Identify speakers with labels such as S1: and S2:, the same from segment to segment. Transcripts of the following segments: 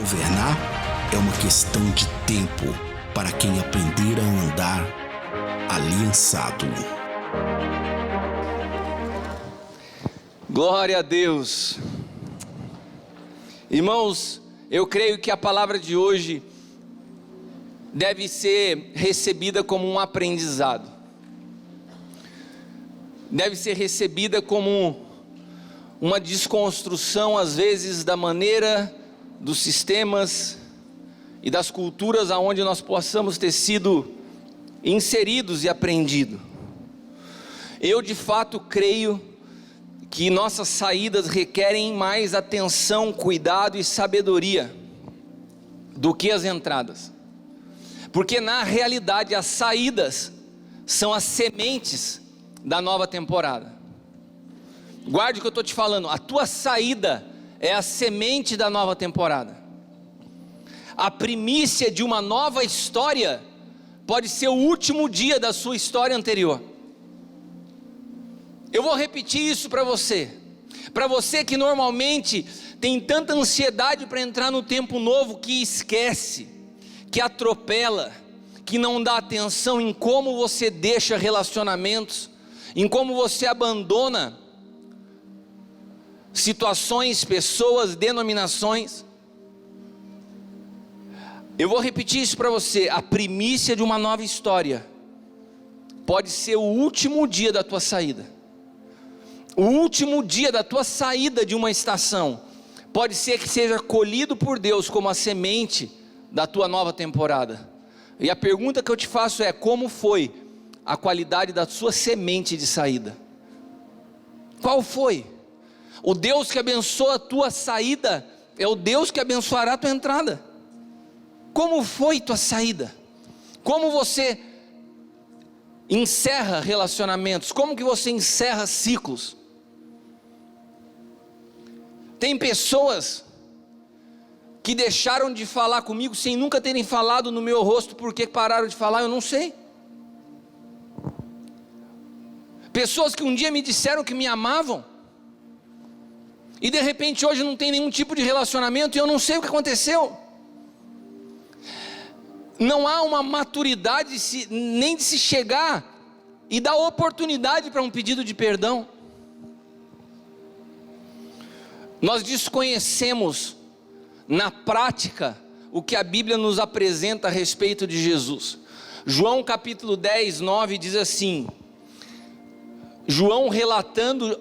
S1: Governar é uma questão de tempo para quem aprender a andar aliançado.
S2: Glória a Deus. Irmãos, eu creio que a palavra de hoje deve ser recebida como um aprendizado. Deve ser recebida como uma desconstrução, às vezes, da maneira, dos sistemas e das culturas aonde nós possamos ter sido inseridos e aprendido. Eu, de fato, creio que nossas saídas requerem mais atenção, cuidado e sabedoria do que as entradas. Porque na realidade as saídas são as sementes da nova temporada. Guarde o que eu estou te falando, a tua saída é a semente da nova temporada. A primícia de uma nova história pode ser o último dia da sua história anterior. Eu vou repetir isso para você que normalmente tem tanta ansiedade para entrar no tempo novo que esquece, que atropela, que não dá atenção em como você deixa relacionamentos, em como você abandona situações, pessoas, denominações. Eu vou repetir isso para você, a primícia de uma nova história pode ser o último dia da tua saída. O último dia da tua saída de uma estação pode ser que seja colhido por Deus como a semente da tua nova temporada. E a pergunta que eu te faço é: como foi a qualidade da sua semente de saída? Qual foi? O Deus que abençoa a tua saída é o Deus que abençoará a tua entrada. Como foi tua saída? Como você encerra relacionamentos? Como que você encerra ciclos? Tem pessoas que deixaram de falar comigo sem nunca terem falado no meu rosto. Por que pararam de falar? Eu não sei. Pessoas que um dia me disseram que me amavam e de repente hoje não tem nenhum tipo de relacionamento e eu não sei o que aconteceu. Não há uma maturidade nem de se chegar e dar oportunidade para um pedido de perdão. Nós desconhecemos na prática o que a Bíblia nos apresenta a respeito de Jesus. João capítulo 10, 9 diz assim, João relatando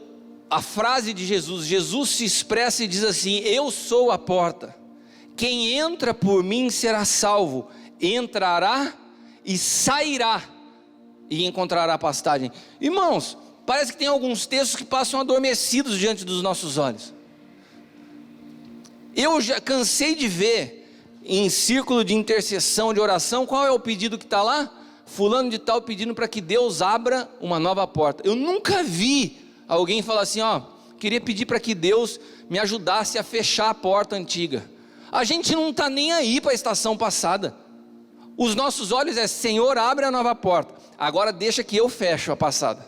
S2: a frase de Jesus, Jesus se expressa e diz assim: eu sou a porta, quem entra por mim será salvo, entrará e sairá e encontrará pastagem. Irmãos, parece que tem alguns textos que passam adormecidos diante dos nossos olhos. Eu já cansei de ver em círculo de intercessão, de oração, qual é o pedido que está lá? Fulano de tal pedindo para que Deus abra uma nova porta. Eu nunca vi alguém falar assim: queria pedir para que Deus me ajudasse a fechar a porta antiga. A gente não está nem aí para a estação passada. Os nossos olhos é: Senhor, abre a nova porta. Agora deixa que eu fecho a passada.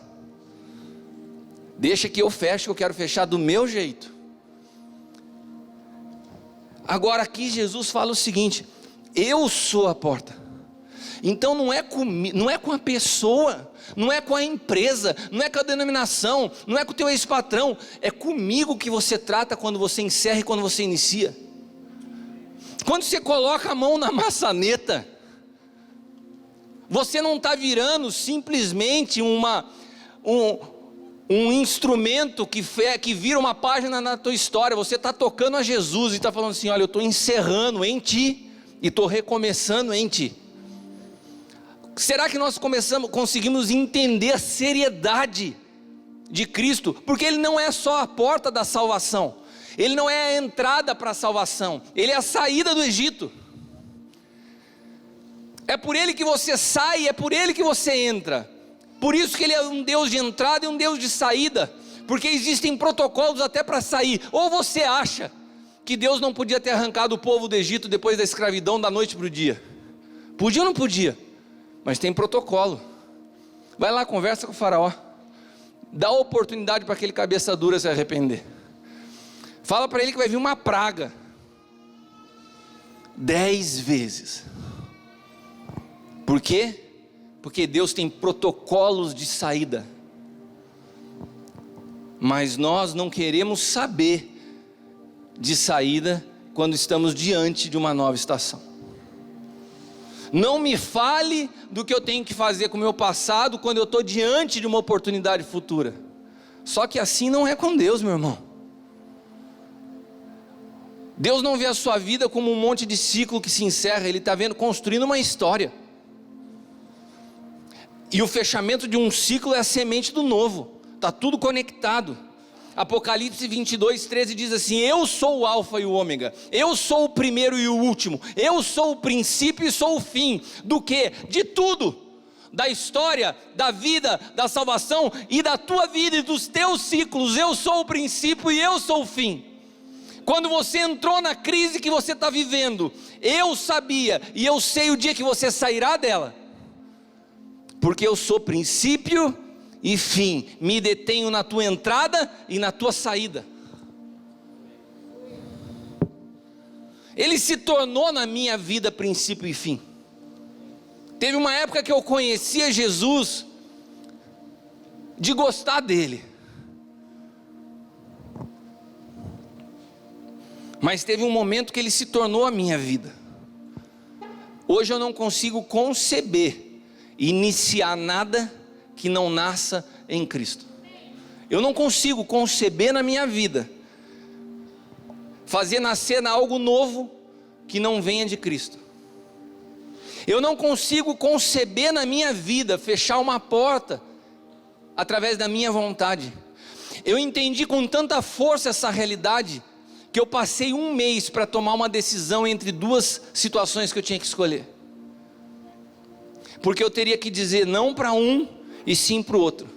S2: Deixa que eu fecho, que eu quero fechar do meu jeito. Agora aqui Jesus fala o seguinte: eu sou a porta. Então não é com a pessoa, não é com a empresa, não é com a denominação, não é com o teu ex-patrão, é comigo que você trata quando você encerra e quando você inicia. Quando você coloca a mão na maçaneta, você não está virando simplesmente um instrumento que vira uma página na tua história. Você está tocando a Jesus e está falando assim: olha, eu estou encerrando em ti e estou recomeçando em ti. Será que nós conseguimos entender a seriedade de Cristo? Porque Ele não é só a porta da salvação, Ele não é a entrada para a salvação, Ele é a saída do Egito. É por Ele que você sai, é por Ele que você entra. Por isso que Ele é um Deus de entrada e um Deus de saída, porque existem protocolos até para sair. Ou você acha que Deus não podia ter arrancado o povo do Egito depois da escravidão da noite para o dia? Podia ou não podia? Mas tem protocolo. Vai lá, conversa com o faraó, dá oportunidade para aquele cabeça dura se arrepender. Fala para ele que vai vir uma praga. 10 vezes. Por quê? Porque Deus tem protocolos de saída. Mas nós não queremos saber de saída quando estamos diante de uma nova estação. Não me fale do que eu tenho que fazer com o meu passado quando eu estou diante de uma oportunidade futura. Só que assim não é com Deus, meu irmão. Deus não vê a sua vida como um monte de ciclo que se encerra. Ele está vendo, construindo uma história. E o fechamento de um ciclo é a semente do novo. Está tudo conectado. Apocalipse 22:13 diz assim: eu sou o alfa e o ômega, eu sou o primeiro e o último, eu sou o princípio e sou o fim. Do que? De tudo. Da história, da vida, da salvação e da tua vida e dos teus ciclos. Eu sou o princípio e eu sou o fim. Quando você entrou na crise que você está vivendo, eu sabia e eu sei o dia que você sairá dela. Porque eu sou princípio e fim, me detenho na tua entrada e na tua saída. Ele se tornou na minha vida princípio e fim. Teve uma época que eu conhecia Jesus de gostar dele. Mas teve um momento que ele se tornou a minha vida. Hoje eu não consigo conceber, iniciar nada que não nasça em Cristo. Eu não consigo conceber na minha vida fazer nascer algo novo que não venha de Cristo. Eu não consigo conceber na minha vida fechar uma porta através da minha vontade. Eu entendi com tanta força essa realidade que eu passei um mês para tomar uma decisão entre duas situações que eu tinha que escolher. Porque eu teria que dizer não para um e sim para o outro.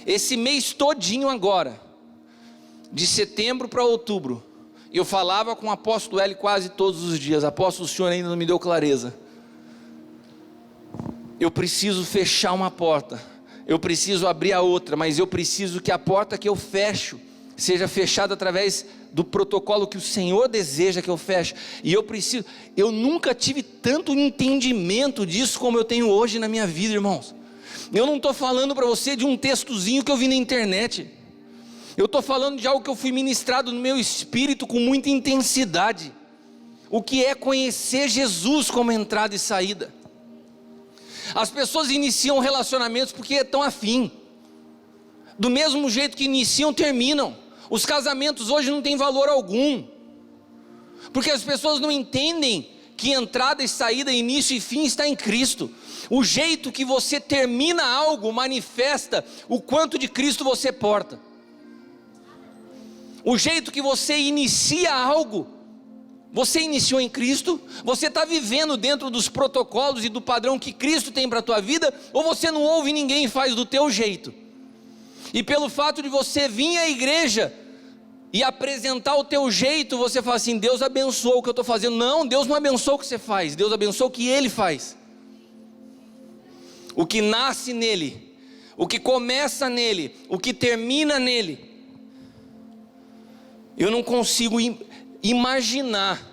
S2: Esse mês todinho agora, de setembro para outubro, eu falava com o apóstolo L quase todos os dias: apóstolo, o senhor ainda não me deu clareza. Eu preciso fechar uma porta, eu preciso abrir a outra, mas eu preciso que a porta que eu fecho seja fechada através do protocolo que o Senhor deseja que eu feche. E eu nunca tive tanto entendimento disso como eu tenho hoje na minha vida, irmãos. Eu não estou falando para você de um textozinho que eu vi na internet. Eu estou falando de algo que eu fui ministrado no meu espírito com muita intensidade. O que é conhecer Jesus como entrada e saída. As pessoas iniciam relacionamentos porque estão afim. Do mesmo jeito que iniciam, terminam. Os casamentos hoje não têm valor algum. Porque as pessoas não entendem que entrada e saída, início e fim está em Cristo. O jeito que você termina algo manifesta o quanto de Cristo você porta. O jeito que você inicia algo, você iniciou em Cristo, você está vivendo dentro dos protocolos e do padrão que Cristo tem para a tua vida, ou você não ouve ninguém e faz do teu jeito. E pelo fato de você vir à igreja e apresentar o teu jeito, você fala assim: Deus abençoou o que eu estou fazendo. Não, Deus não abençoou o que você faz, Deus abençoou o que Ele faz. O que nasce nele, o que começa nele, o que termina nele. Eu não consigo imaginar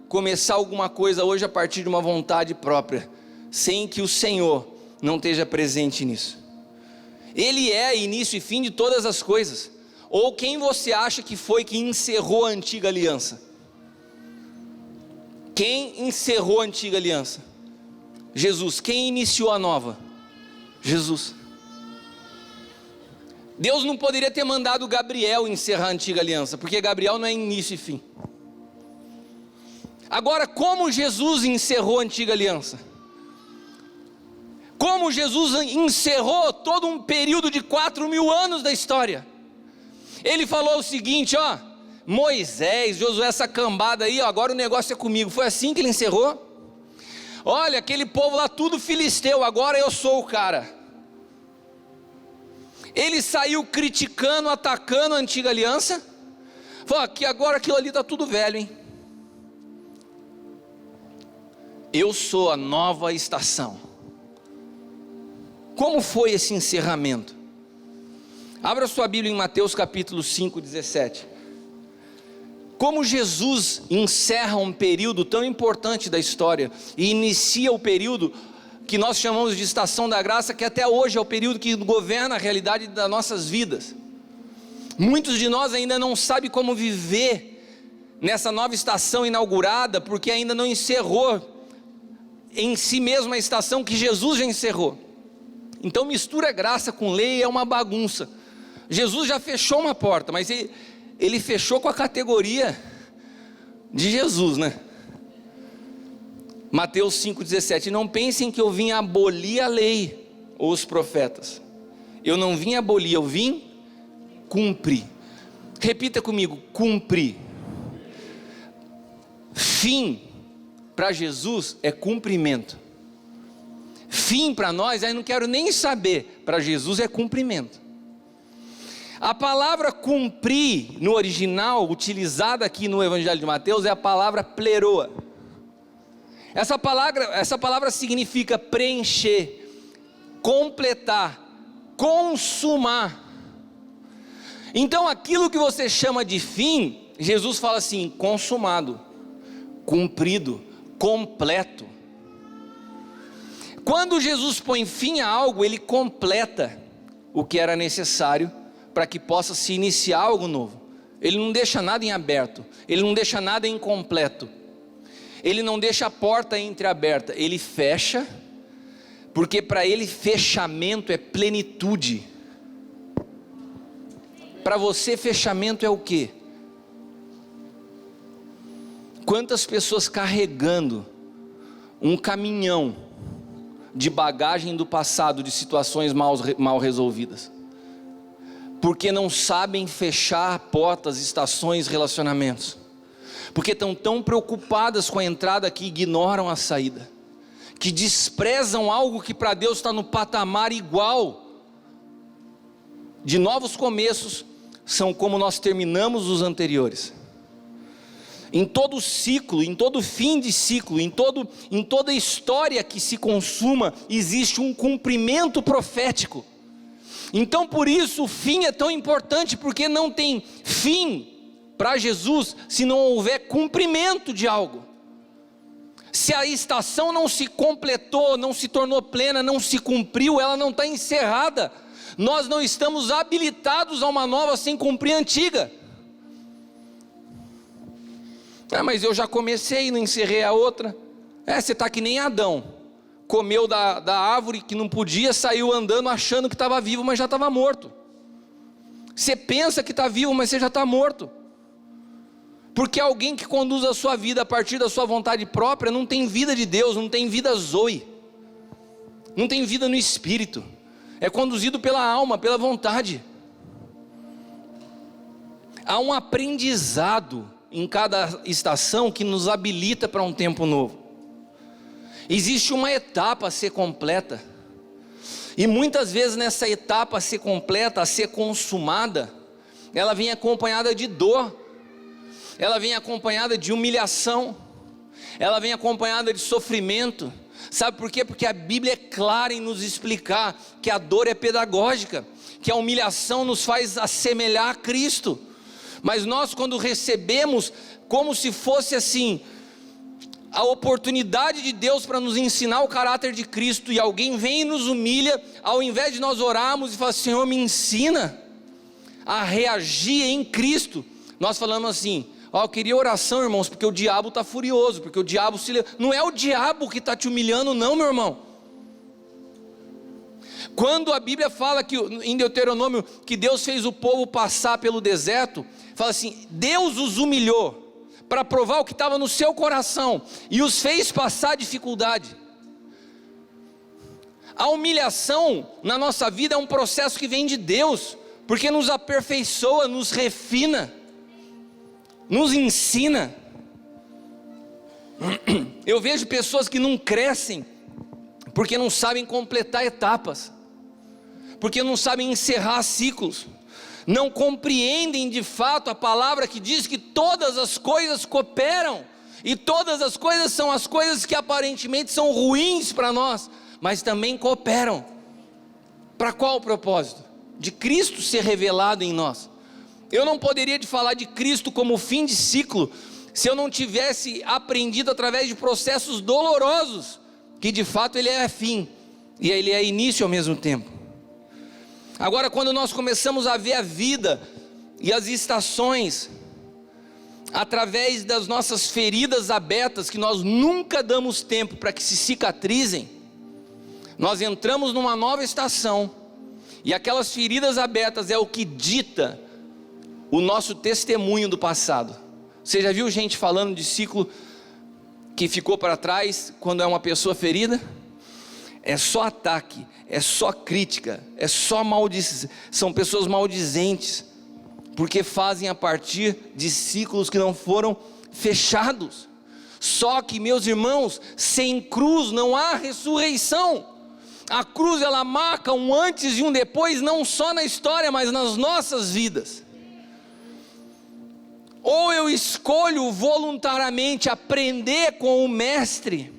S2: começar alguma coisa hoje a partir de uma vontade própria, sem que o Senhor não esteja presente nisso. Ele é início e fim de todas as coisas. Ou quem você acha que foi que encerrou a antiga aliança? Quem encerrou a antiga aliança? Jesus. Quem iniciou a nova? Jesus. Deus não poderia ter mandado Gabriel encerrar a antiga aliança, porque Gabriel não é início e fim. Agora, como Jesus encerrou a antiga aliança? Como Jesus encerrou todo um período de 4.000 anos da história? Ele falou o seguinte: ó, Moisés, Josué, essa cambada aí, ó, agora o negócio é comigo. Foi assim que ele encerrou? Olha, aquele povo lá tudo filisteu, agora eu sou o cara. Ele saiu criticando, atacando a antiga aliança. Falou que agora aquilo ali está tudo velho, hein? Eu sou a nova estação. Como foi esse encerramento? Abra sua Bíblia em Mateus capítulo 5, 17. Como Jesus encerra um período tão importante da história e inicia o período que nós chamamos de estação da graça, que até hoje é o período que governa a realidade das nossas vidas. Muitos de nós ainda não sabem como viver nessa nova estação inaugurada, porque ainda não encerrou em si mesma a estação que Jesus já encerrou. Então mistura graça com lei, é uma bagunça. Jesus já fechou uma porta, mas ele fechou com a categoria de Jesus, né? Mateus 5,17, não pensem que eu vim abolir a lei ou os profetas. Eu não vim abolir, eu vim cumprir. Repita comigo, cumprir. Fim para Jesus é cumprimento. Fim para nós, aí não quero nem saber, para Jesus é cumprimento. A palavra cumprir no original, utilizada aqui no Evangelho de Mateus, é a palavra pleroa. Essa palavra significa preencher, completar, consumar. Então aquilo que você chama de fim, Jesus fala assim, consumado, cumprido, completo. Quando Jesus põe fim a algo, ele completa o que era necessário para que possa se iniciar algo novo. Ele não deixa nada em aberto, ele não deixa nada incompleto, ele não deixa a porta entreaberta, ele fecha, porque para ele fechamento é plenitude. Para você fechamento é o quê? Quantas pessoas carregando um caminhão de bagagem do passado, de situações mal resolvidas, porque não sabem fechar portas, estações, relacionamentos, porque estão tão preocupadas com a entrada que ignoram a saída, que desprezam algo que para Deus está no patamar igual. De novos começos são como nós terminamos os anteriores. Em todo ciclo, em todo fim de ciclo, em toda história que se consuma, existe um cumprimento profético. Então por isso o fim é tão importante, porque não tem fim para Jesus se não houver cumprimento de algo. Se a estação não se completou, não se tornou plena, não se cumpriu, ela não está encerrada. Nós não estamos habilitados a uma nova sem cumprir a antiga. Mas eu já comecei e não encerrei a outra. Você está que nem Adão, comeu da árvore que não podia, saiu andando achando que estava vivo, mas já estava morto. Você pensa que está vivo, mas você já está morto. Porque alguém que conduz a sua vida a partir da sua vontade própria não tem vida de Deus, não tem vida zoe, não tem vida no espírito, é conduzido pela alma, pela vontade. Há um aprendizado em cada estação que nos habilita para um tempo novo. Existe uma etapa a ser completa, e muitas vezes nessa etapa a ser completa, a ser consumada, ela vem acompanhada de dor, ela vem acompanhada de humilhação, ela vem acompanhada de sofrimento. Sabe por quê? Porque a Bíblia é clara em nos explicar que a dor é pedagógica, que a humilhação nos faz assemelhar a Cristo. Mas nós, quando recebemos como se fosse assim, a oportunidade de Deus para nos ensinar o caráter de Cristo, e alguém vem e nos humilha, ao invés de nós orarmos e falar, Senhor, me ensina a reagir em Cristo, nós falamos assim, eu queria oração, irmãos, porque o diabo está furioso, porque o diabo não é o diabo que está te humilhando não, meu irmão. Quando a Bíblia fala que em Deuteronômio, que Deus fez o povo passar pelo deserto, fala assim, Deus os humilhou, para provar o que estava no seu coração, e os fez passar dificuldade. A humilhação na nossa vida é um processo que vem de Deus, porque nos aperfeiçoa, nos refina, nos ensina. Eu vejo pessoas que não crescem, porque não sabem completar etapas, porque não sabem encerrar ciclos, não compreendem de fato a palavra que diz que todas as coisas cooperam, e todas as coisas são as coisas que aparentemente são ruins para nós, mas também cooperam. Para qual propósito? De Cristo ser revelado em nós, Eu não poderia te falar de Cristo como fim de ciclo se eu não tivesse aprendido através de processos dolorosos que de fato ele é fim e ele é início ao mesmo tempo. Agora, quando nós começamos a ver a vida e as estações através das nossas feridas abertas, que nós nunca damos tempo para que se cicatrizem, nós entramos numa nova estação, e aquelas feridas abertas é o que dita o nosso testemunho do passado. Você já viu gente falando de ciclo que ficou para trás quando é uma pessoa ferida? É só ataque, é só crítica, é só maldição, são pessoas maldizentes, porque fazem a partir de ciclos que não foram fechados. Só que, meus irmãos, sem cruz não há ressurreição. A cruz, ela marca um antes e um depois, não só na história, mas nas nossas vidas. Ou eu escolho voluntariamente aprender com o mestre,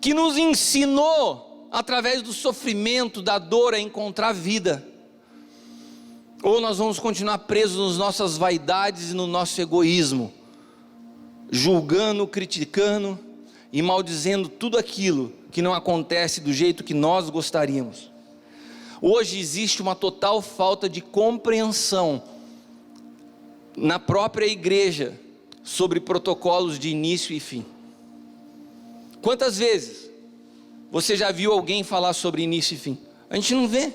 S2: que nos ensinou, através do sofrimento, da dor, a encontrar vida. Ou nós vamos continuar presos nas nossas vaidades e no nosso egoísmo, julgando, criticando e maldizendo tudo aquilo que não acontece do jeito que nós gostaríamos. Hoje existe uma total falta de compreensão na própria igreja sobre protocolos de início e fim. Quantas vezes você já viu alguém falar sobre início e fim? A gente não vê,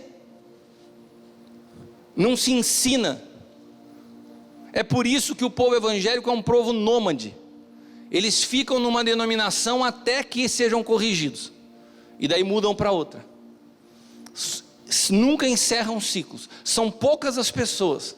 S2: não se ensina. É por isso que o povo evangélico é um povo nômade. Eles ficam numa denominação até que sejam corrigidos, e daí mudam para outra. Nunca encerram ciclos. São poucas as pessoas,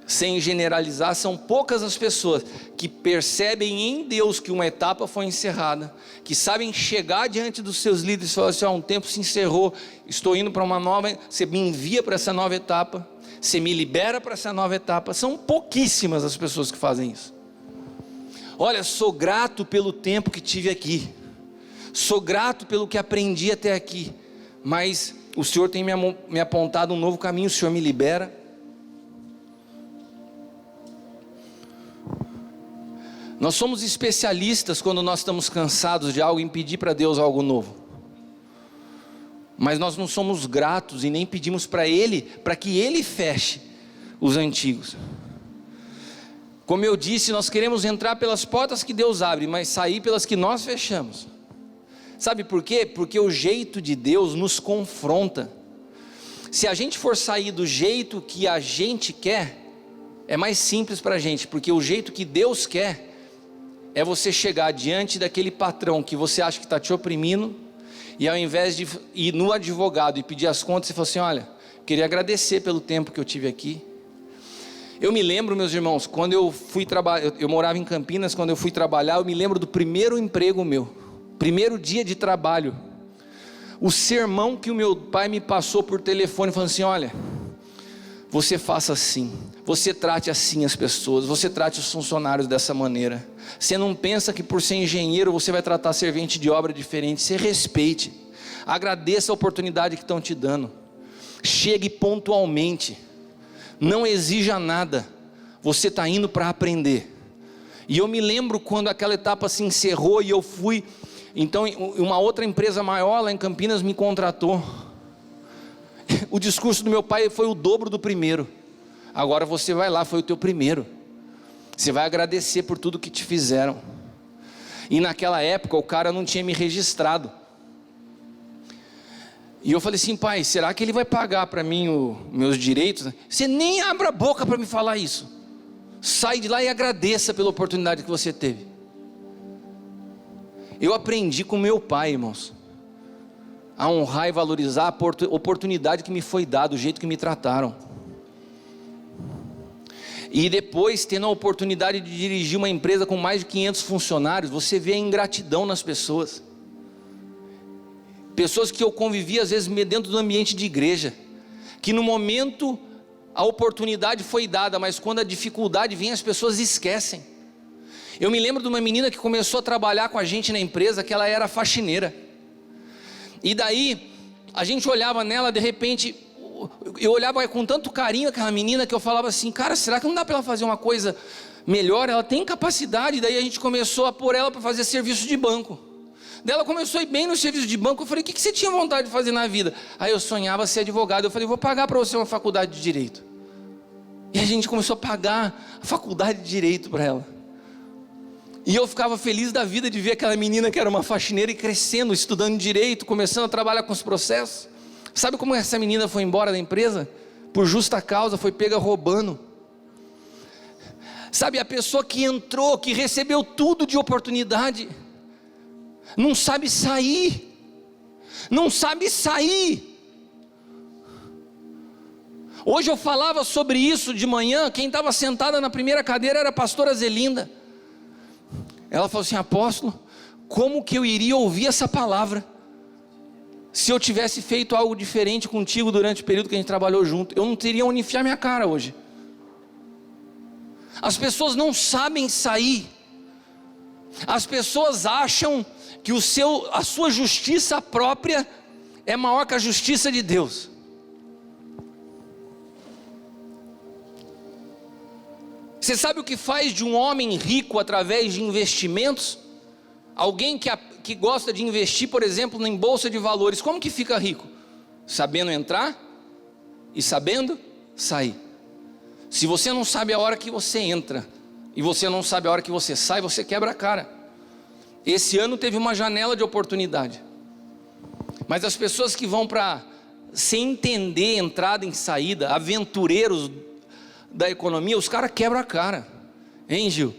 S2: sem generalizar, são poucas as pessoas que percebem em Deus que uma etapa foi encerrada, que sabem chegar diante dos seus líderes e falar assim: um tempo se encerrou, estou indo para uma nova, você me envia para essa nova etapa, você me libera para essa nova etapa. São pouquíssimas as pessoas que fazem isso. Olha, sou grato pelo tempo que tive aqui, sou grato pelo que aprendi até aqui, mas o Senhor tem me apontado um novo caminho, o Senhor me libera. Nós somos especialistas quando nós estamos cansados de algo em pedir para Deus algo novo, mas nós não somos gratos e nem pedimos para Ele, para que Ele feche os antigos. Como eu disse, nós queremos entrar pelas portas que Deus abre, mas sair pelas que nós fechamos. Sabe por quê? Porque o jeito de Deus nos confronta. Se a gente for sair do jeito que a gente quer, é mais simples para a gente, porque o jeito que Deus quer é você chegar diante daquele patrão que você acha que está te oprimindo, e ao invés de ir no advogado e pedir as contas, você fala assim: olha, queria agradecer pelo tempo que eu tive aqui. Eu me lembro, meus irmãos, quando eu fui trabalhar, eu morava em Campinas, quando eu fui trabalhar, eu me lembro do primeiro emprego meu, primeiro dia de trabalho, o sermão que o meu pai me passou por telefone, falando assim: olha, você faça assim, você trate assim as pessoas, você trate os funcionários dessa maneira, você não pensa que por ser engenheiro você vai tratar servente de obra diferente, você respeite, agradeça a oportunidade que estão te dando, chegue pontualmente, não exija nada, você está indo para aprender. E eu me lembro quando aquela etapa se encerrou e eu fui, então uma outra empresa maior lá em Campinas me contratou. O discurso do meu pai foi o dobro do primeiro. Agora você vai lá, foi o teu primeiro, você vai agradecer por tudo que te fizeram. E naquela época o cara não tinha me registrado, e eu falei assim: pai, será que ele vai pagar para mim meus direitos? Você nem abra a boca para me falar isso, sai de lá e agradeça pela oportunidade que você teve. Eu aprendi com meu pai, irmãos, a honrar e valorizar a oportunidade que me foi dada, o jeito que me trataram. E depois, tendo a oportunidade de dirigir uma empresa com mais de 500 funcionários, você vê a ingratidão nas pessoas. Pessoas que eu convivi às vezes dentro do ambiente de igreja, que no momento a oportunidade foi dada, mas quando a dificuldade vem as pessoas esquecem. Eu me lembro de uma menina que começou a trabalhar com a gente na empresa, que ela era faxineira, e daí a gente olhava nela, de repente eu olhava com tanto carinho aquela menina que eu falava assim, cara, será que não dá para ela fazer uma coisa melhor? Ela tem capacidade. Daí a gente começou a pôr ela para fazer serviço de banco. Daí ela começou a ir bem no serviço de banco. Eu falei, o que você tinha vontade de fazer na vida? Aí eu sonhava ser advogado. Eu falei, vou pagar para você uma faculdade de Direito. E a gente começou a pagar a faculdade de Direito para ela. E eu ficava feliz da vida de ver aquela menina que era uma faxineira e crescendo, estudando Direito, começando a trabalhar com os processos. Sabe como essa menina foi embora da empresa? Por justa causa, foi pega roubando. Sabe, a pessoa que entrou, que recebeu tudo de oportunidade, não sabe sair. Não sabe sair. Hoje eu falava sobre isso de manhã. Quem estava sentada na primeira cadeira era a pastora Zelinda. Ela falou assim, apóstolo, como que eu iria ouvir essa palavra se eu tivesse feito algo diferente contigo durante o período que a gente trabalhou junto? Eu não teria onde enfiar minha cara hoje. As pessoas não sabem sair. As pessoas acham que a sua justiça própria é maior que a justiça de Deus. Você sabe o que faz de um homem rico através de investimentos? Alguém que gosta de investir, por exemplo, em bolsa de valores, como que fica rico? Sabendo entrar e sabendo sair. Se você não sabe a hora que você entra e você não sabe a hora que você sai, você quebra a cara. Esse ano teve uma janela de oportunidade, mas as pessoas que vão para sem entender entrada e saída, aventureiros da economia, os caras quebram a cara, hein, Gil?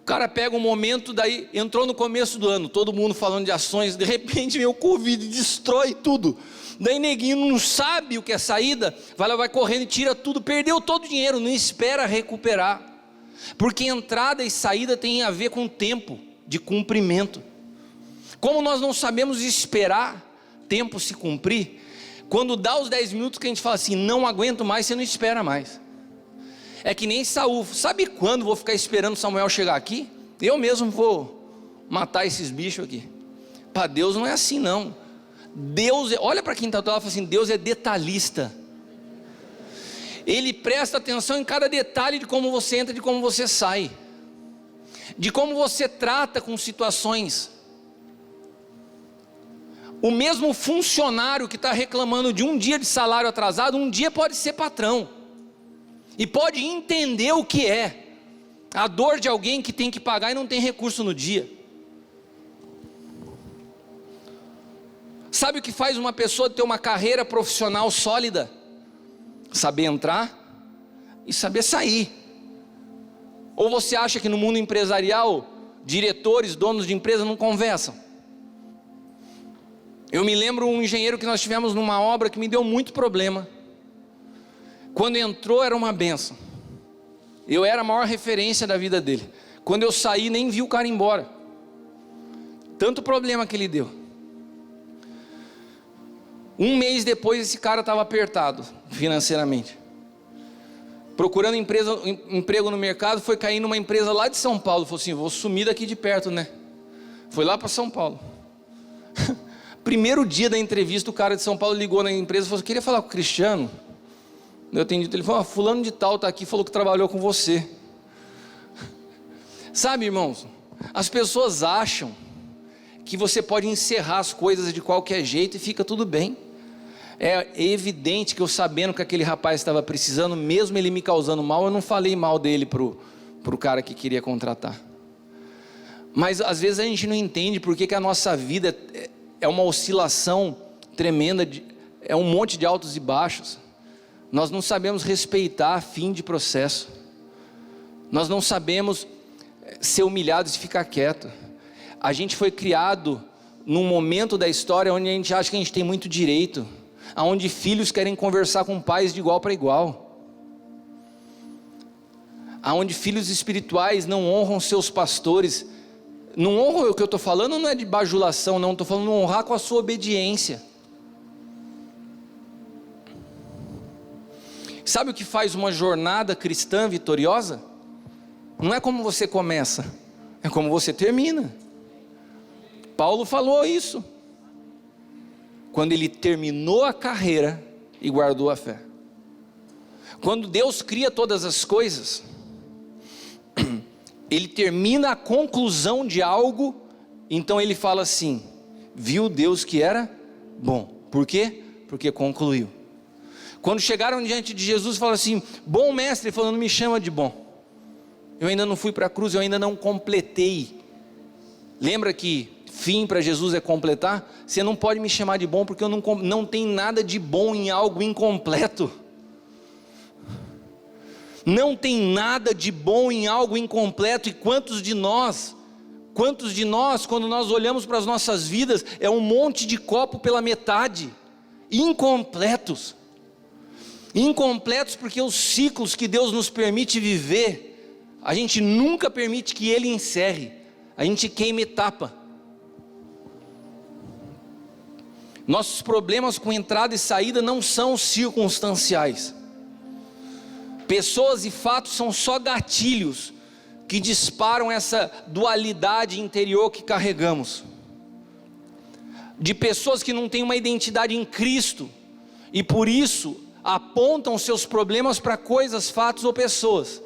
S2: O cara pega um momento, daí entrou no começo do ano, todo mundo falando de ações, de repente vem o Covid, destrói tudo. Daí neguinho não sabe o que é saída, vai correndo e tira tudo, perdeu todo o dinheiro, não espera recuperar. Porque entrada e saída tem a ver com tempo de cumprimento. Como nós não sabemos esperar tempo se cumprir, quando dá os 10 minutos que a gente fala assim, não aguento mais, você não espera mais. É que nem Saul, sabe quando vou ficar esperando Samuel chegar aqui? Eu mesmo vou matar esses bichos aqui. Para Deus não é assim não. Deus, olha para quem está do lado e fala assim, Deus é detalhista. Ele presta atenção em cada detalhe de como você entra, de como você sai, de como você trata com situações. O mesmo funcionário que está reclamando de um dia de salário atrasado, um dia pode ser patrão, e pode entender o que é a dor de alguém que tem que pagar e não tem recurso no dia. Sabe o que faz uma pessoa ter uma carreira profissional sólida? Saber entrar e saber sair. Ou você acha que no mundo empresarial, diretores, donos de empresa não conversam? Eu me lembro um engenheiro que nós tivemos numa obra que me deu muito problema. Quando entrou era uma benção. Eu era a maior referência da vida dele. Quando eu saí nem vi o cara embora. Tanto problema que ele deu. Um mês depois esse cara estava apertado financeiramente. Procurando emprego no mercado, foi cair numa empresa lá de São Paulo. Falou assim, vou sumir daqui de perto, né? Foi lá para São Paulo. Primeiro dia da entrevista, o cara de São Paulo ligou na empresa e falou, queria falar com o Cristiano. Eu atendi o telefone, fulano de tal está aqui, falou que trabalhou com você. Sabe, irmãos, as pessoas acham que você pode encerrar as coisas de qualquer jeito e fica tudo bem. É evidente que eu, sabendo que aquele rapaz estava precisando, mesmo ele me causando mal, eu não falei mal dele pro cara que queria contratar. Mas às vezes a gente não entende porque que a nossa vida é uma oscilação tremenda, é um monte de altos e baixos. Nós não sabemos respeitar fim de processo. Nós não sabemos ser humilhados e ficar quieto. A gente foi criado num momento da história onde a gente acha que a gente tem muito direito, onde filhos querem conversar com pais de igual para igual, onde filhos espirituais não honram seus pastores. Não honram, o que eu estou falando não é de bajulação, não, estou falando honrar com a sua obediência. Sabe o que faz uma jornada cristã vitoriosa? Não é como você começa, é como você termina. Paulo falou isso. Quando ele terminou a carreira, e guardou a fé. Quando Deus cria todas as coisas, Ele termina a conclusão de algo, então Ele fala assim: viu Deus que era bom. Por quê? Porque concluiu. Quando chegaram diante de Jesus, falaram assim: bom mestre. Ele falou: não me chama de bom, eu ainda não fui para a cruz, eu ainda não completei. Lembra que fim para Jesus é completar? Você não pode me chamar de bom, porque eu não tem nada de bom em algo incompleto. Não tem nada de bom em algo incompleto. E quantos de nós, quando nós olhamos para as nossas vidas, é um monte de copo pela metade, incompletos. Incompletos porque os ciclos que Deus nos permite viver, a gente nunca permite que Ele encerre, a gente queima etapa. Nossos problemas com entrada e saída não são circunstanciais. Pessoas e fatos são só gatilhos que disparam essa dualidade interior que carregamos. De pessoas que não têm uma identidade em Cristo e por isso apontam seus problemas para coisas, fatos ou pessoas.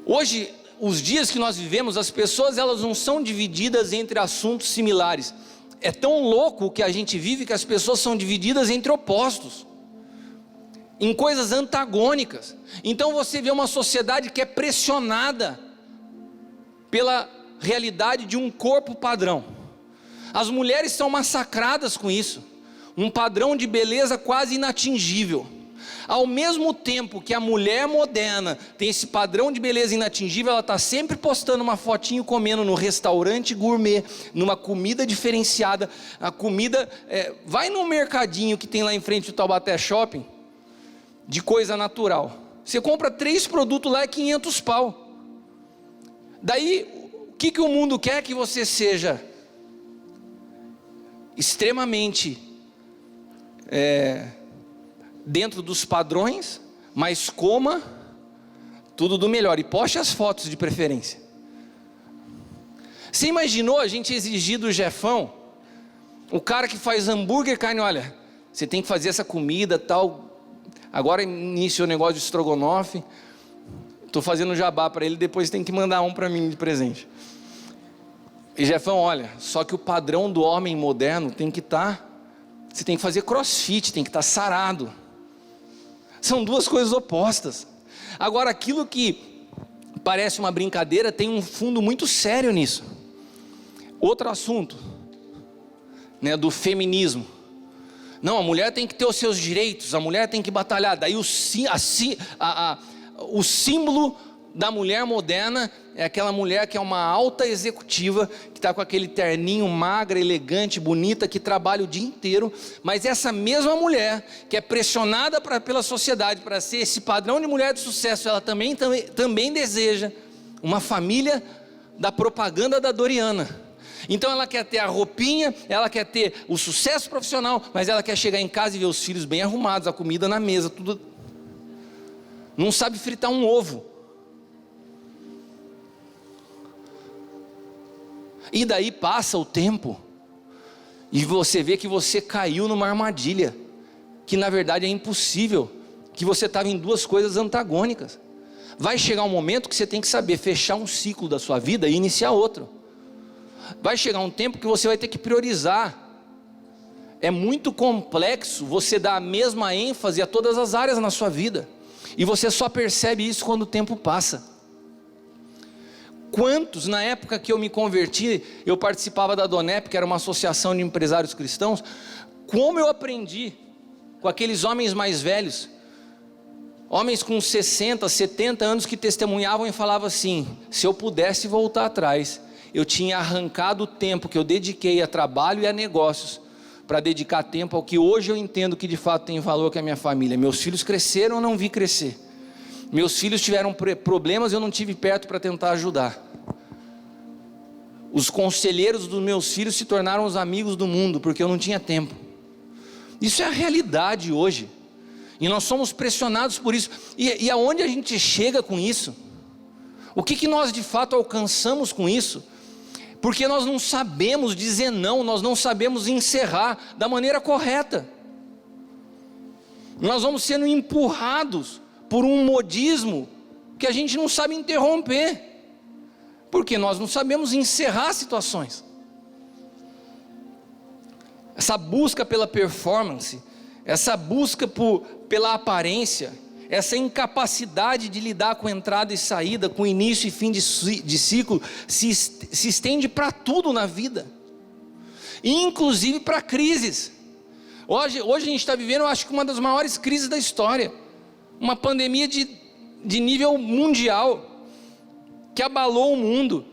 S2: Hoje, os dias que nós vivemos, as pessoas elas não são divididas entre assuntos similares. É tão louco o que a gente vive que as pessoas são divididas entre opostos, em coisas antagônicas. Então você vê uma sociedade que é pressionada pela realidade de um corpo padrão. As mulheres são massacradas com isso, um padrão de beleza quase inatingível. Ao mesmo tempo que a mulher moderna tem esse padrão de beleza inatingível, ela está sempre postando uma fotinho comendo no restaurante gourmet, numa comida diferenciada. A comida, vai no mercadinho que tem lá em frente do Taubaté Shopping, de coisa natural. Você compra 3 produtos lá, é 500 pau. Daí, o que o mundo quer? Que você seja extremamente dentro dos padrões, mas coma tudo do melhor e poste as fotos de preferência. Você imaginou a gente exigir do chefão, o cara que faz hambúrguer, carne, olha, você tem que fazer essa comida tal. Agora iniciou o negócio de estrogonofe, estou fazendo jabá para ele, depois tem que mandar um para mim de presente. E chefão, olha, só que o padrão do homem moderno tem que estar, você tem que fazer crossfit, tem que estar sarado. São duas coisas opostas. Agora, aquilo que parece uma brincadeira tem um fundo muito sério nisso. Outro assunto, do feminismo. Não, a mulher tem que ter os seus direitos, a mulher tem que batalhar. Daí o símbolo da mulher moderna é aquela mulher que é uma alta executiva, que está com aquele terninho magra, elegante, bonita, que trabalha o dia inteiro. Mas essa mesma mulher que é pressionada pela sociedade para ser esse padrão de mulher de sucesso, ela também deseja uma família da propaganda da Doriana. Então ela quer ter a roupinha, ela quer ter o sucesso profissional, mas ela quer chegar em casa e ver os filhos bem arrumados, a comida na mesa, tudo. Não sabe fritar um ovo. E daí passa o tempo e você vê que você caiu numa armadilha, que na verdade é impossível, que você estava em duas coisas antagônicas. Vai chegar um momento que você tem que saber fechar um ciclo da sua vida e iniciar outro. Vai chegar um tempo que você vai ter que priorizar. É muito complexo você dar a mesma ênfase a todas as áreas na sua vida, e você só percebe isso quando o tempo passa. Quantos, na época que eu me converti, eu participava da DONEP, que era uma associação de empresários cristãos. Como eu aprendi com aqueles homens mais velhos, homens com 60, 70 anos, que testemunhavam e falavam assim: se eu pudesse voltar atrás, eu tinha arrancado o tempo que eu dediquei a trabalho e a negócios, para dedicar tempo ao que hoje eu entendo que de fato tem valor, que é a minha família. Meus filhos cresceram, eu não vi crescer. Meus filhos tiveram problemas, eu não tive perto para tentar ajudar. Os conselheiros dos meus filhos se tornaram os amigos do mundo, porque eu não tinha tempo. Isso é a realidade hoje, e nós somos pressionados por isso. E aonde a gente chega com isso? O que nós de fato alcançamos com isso? Porque nós não sabemos dizer não, nós não sabemos encerrar da maneira correta. Nós vamos sendo empurrados por um modismo que a gente não sabe interromper, porque nós não sabemos encerrar situações. Essa busca pela performance, essa busca pela aparência, essa incapacidade de lidar com entrada e saída, com início e fim de ciclo, se estende para tudo na vida, inclusive para crises. Hoje a gente está vivendo, eu acho que uma das maiores crises da história, uma pandemia de nível mundial, que abalou o mundo,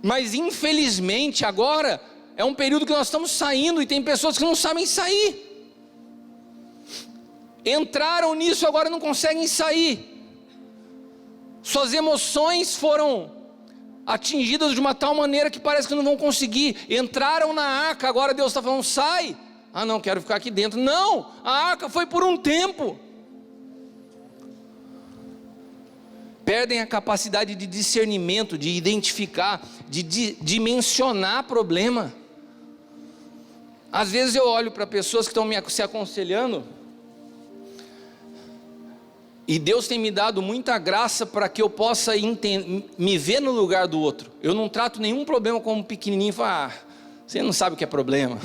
S2: mas infelizmente agora é um período que nós estamos saindo, e tem pessoas que não sabem sair, entraram nisso, agora não conseguem sair, suas emoções foram atingidas de uma tal maneira que parece que não vão conseguir, entraram na arca, agora Deus está falando, sai, não, quero ficar aqui dentro, não, a arca foi por um tempo, perdem a capacidade de discernimento, de identificar, de dimensionar problema. Às vezes eu olho para pessoas que estão se aconselhando, e Deus tem me dado muita graça para que eu possa me ver no lugar do outro. Eu não trato nenhum problema como pequenininho e falo, você não sabe o que é problema.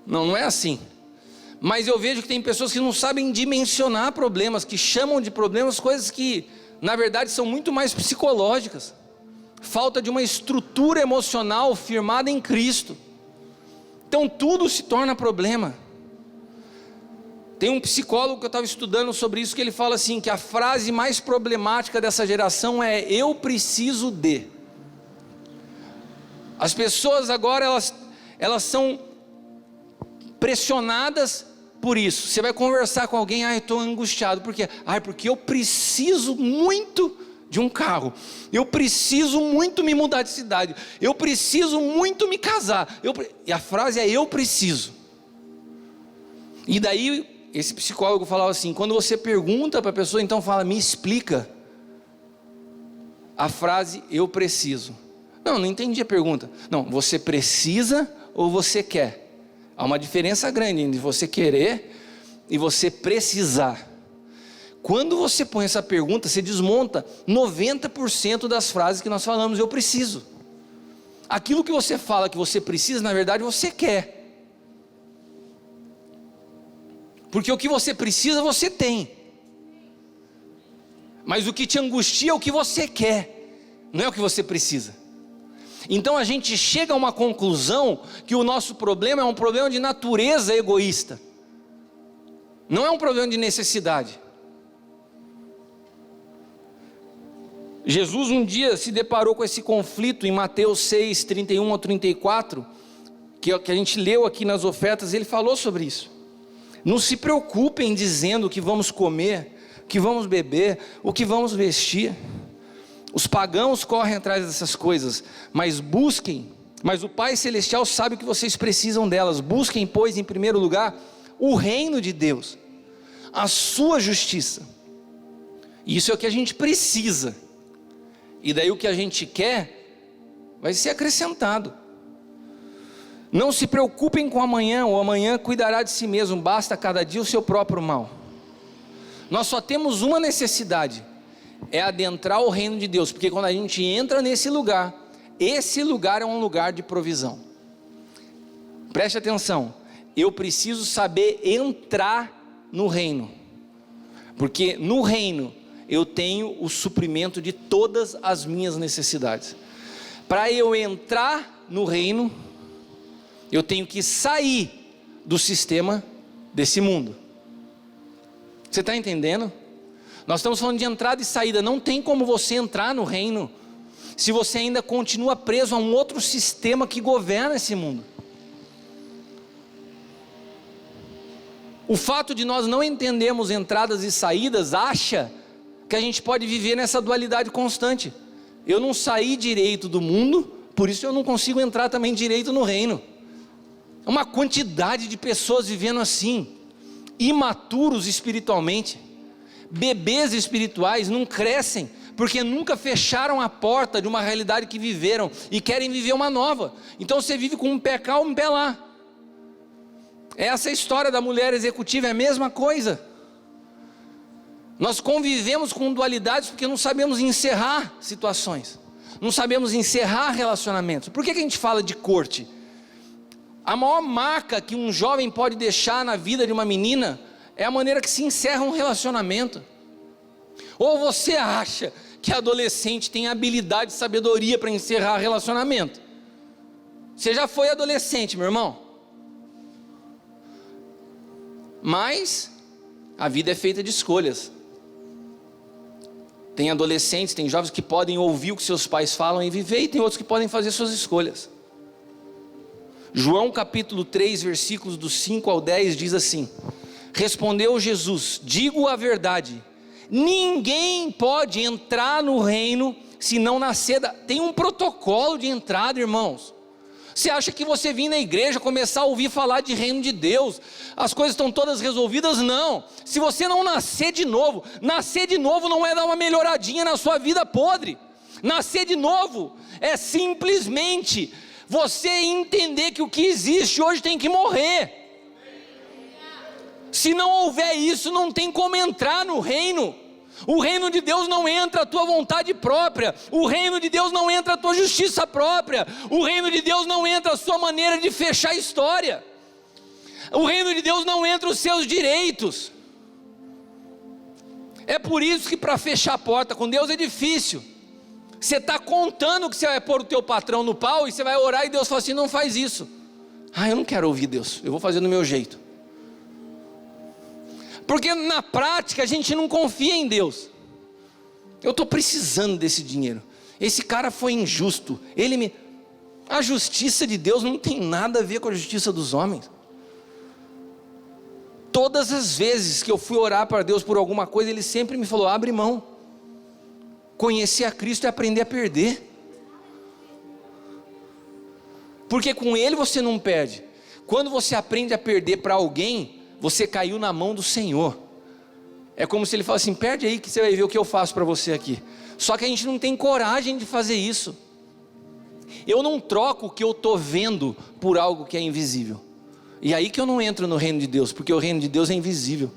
S2: Não é assim. Mas eu vejo que tem pessoas que não sabem dimensionar problemas, que chamam de problemas coisas que na verdade são muito mais psicológicas. Falta de uma estrutura emocional firmada em Cristo. Então tudo se torna problema. Tem um psicólogo que eu estava estudando sobre isso, que ele fala assim, que a frase mais problemática dessa geração é, eu preciso de. As pessoas agora, elas são pressionadas por isso. Você vai conversar com alguém, eu estou angustiado, por quê? Porque eu preciso muito de um carro, eu preciso muito me mudar de cidade, eu preciso muito me casar, e a frase é, eu preciso. E daí, esse psicólogo falava assim, quando você pergunta para a pessoa, então fala, me explica a frase, eu preciso. Não entendi a pergunta. Não, você precisa ou você quer? Há uma diferença grande entre você querer e você precisar. Quando você põe essa pergunta, você desmonta 90% das frases que nós falamos, eu preciso. Aquilo que você fala que você precisa, na verdade você quer. Porque o que você precisa, você tem. Mas o que te angustia é o que você quer, não é o que você precisa. Então a gente chega a uma conclusão que o nosso problema é um problema de natureza egoísta. Não é um problema de necessidade. Jesus um dia se deparou com esse conflito em Mateus 6, 31 ao 34, que a gente leu aqui nas ofertas, ele falou sobre isso. Não se preocupem dizendo o que vamos comer, o que vamos beber, o que vamos vestir. Os pagãos correm atrás dessas coisas, mas o Pai Celestial sabe o que vocês precisam delas. Busquem, pois, em primeiro lugar, o reino de Deus, a sua justiça. Isso é o que a gente precisa. E daí o que a gente quer vai ser acrescentado. Não se preocupem com amanhã, o amanhã cuidará de si mesmo, basta cada dia o seu próprio mal. Nós só temos uma necessidade, é adentrar o reino de Deus, porque quando a gente entra nesse lugar, esse lugar é um lugar de provisão. Preste atenção, eu preciso saber entrar no reino, porque no reino eu tenho o suprimento de todas as minhas necessidades. Para eu entrar no reino, eu tenho que sair do sistema desse mundo. Você está entendendo? Nós estamos falando de entrada e saída. Não tem como você entrar no reino se você ainda continua preso a um outro sistema que governa esse mundo. O fato de nós não entendermos entradas e saídas acha que a gente pode viver nessa dualidade constante. Eu não saí direito do mundo, por isso eu não consigo entrar também direito no reino. É uma quantidade de pessoas vivendo assim, imaturos espiritualmente, bebês espirituais, não crescem, porque nunca fecharam a porta de uma realidade que viveram e querem viver uma nova. Então você vive com um pé cá, um pé lá. Essa é a história da mulher executiva, é a mesma coisa. Nós convivemos com dualidades porque não sabemos encerrar situações, não sabemos encerrar relacionamentos. Por que a gente fala de corte? A maior marca que um jovem pode deixar na vida de uma menina é a maneira que se encerra um relacionamento. Ou você acha que adolescente tem habilidade e sabedoria para encerrar relacionamento? Você já foi adolescente, meu irmão. Mas a vida é feita de escolhas. Tem adolescentes, tem jovens que podem ouvir o que seus pais falam e viver, e tem outros que podem fazer suas escolhas. João capítulo 3, versículos do 5 ao 10 diz assim: respondeu Jesus, digo a verdade, ninguém pode entrar no reino se não nascer Tem um protocolo de entrada, irmãos. Você acha que você vir na igreja, começar a ouvir falar de reino de Deus, as coisas estão todas resolvidas? Não. Se você não nascer de novo não é dar uma melhoradinha na sua vida podre. Nascer de novo é simplesmente você entender que o que existe hoje tem que morrer. Se não houver isso, não tem como entrar no reino. O reino de Deus não entra a tua vontade própria, o reino de Deus não entra a tua justiça própria, o reino de Deus não entra a sua maneira de fechar a história, o reino de Deus não entra os seus direitos. É por isso que para fechar a porta com Deus é difícil. Você está contando que você vai pôr o teu patrão no pau e você vai orar e Deus fala assim, não faz isso. Eu não quero ouvir Deus, eu vou fazer do meu jeito. Porque na prática a gente não confia em Deus. Eu estou precisando desse dinheiro. Esse cara foi injusto. A justiça de Deus não tem nada a ver com a justiça dos homens. Todas as vezes que eu fui orar para Deus por alguma coisa, Ele sempre me falou, abre mão. Conhecer a Cristo é aprender a perder. Porque com Ele você não perde. Quando você aprende a perder para alguém, você caiu na mão do Senhor. É como se Ele falasse assim, perde aí que você vai ver o que eu faço para você aqui. Só que a gente não tem coragem de fazer isso. Eu não troco o que eu estou vendo por algo que é invisível. E aí que eu não entro no reino de Deus, porque o reino de Deus é invisível.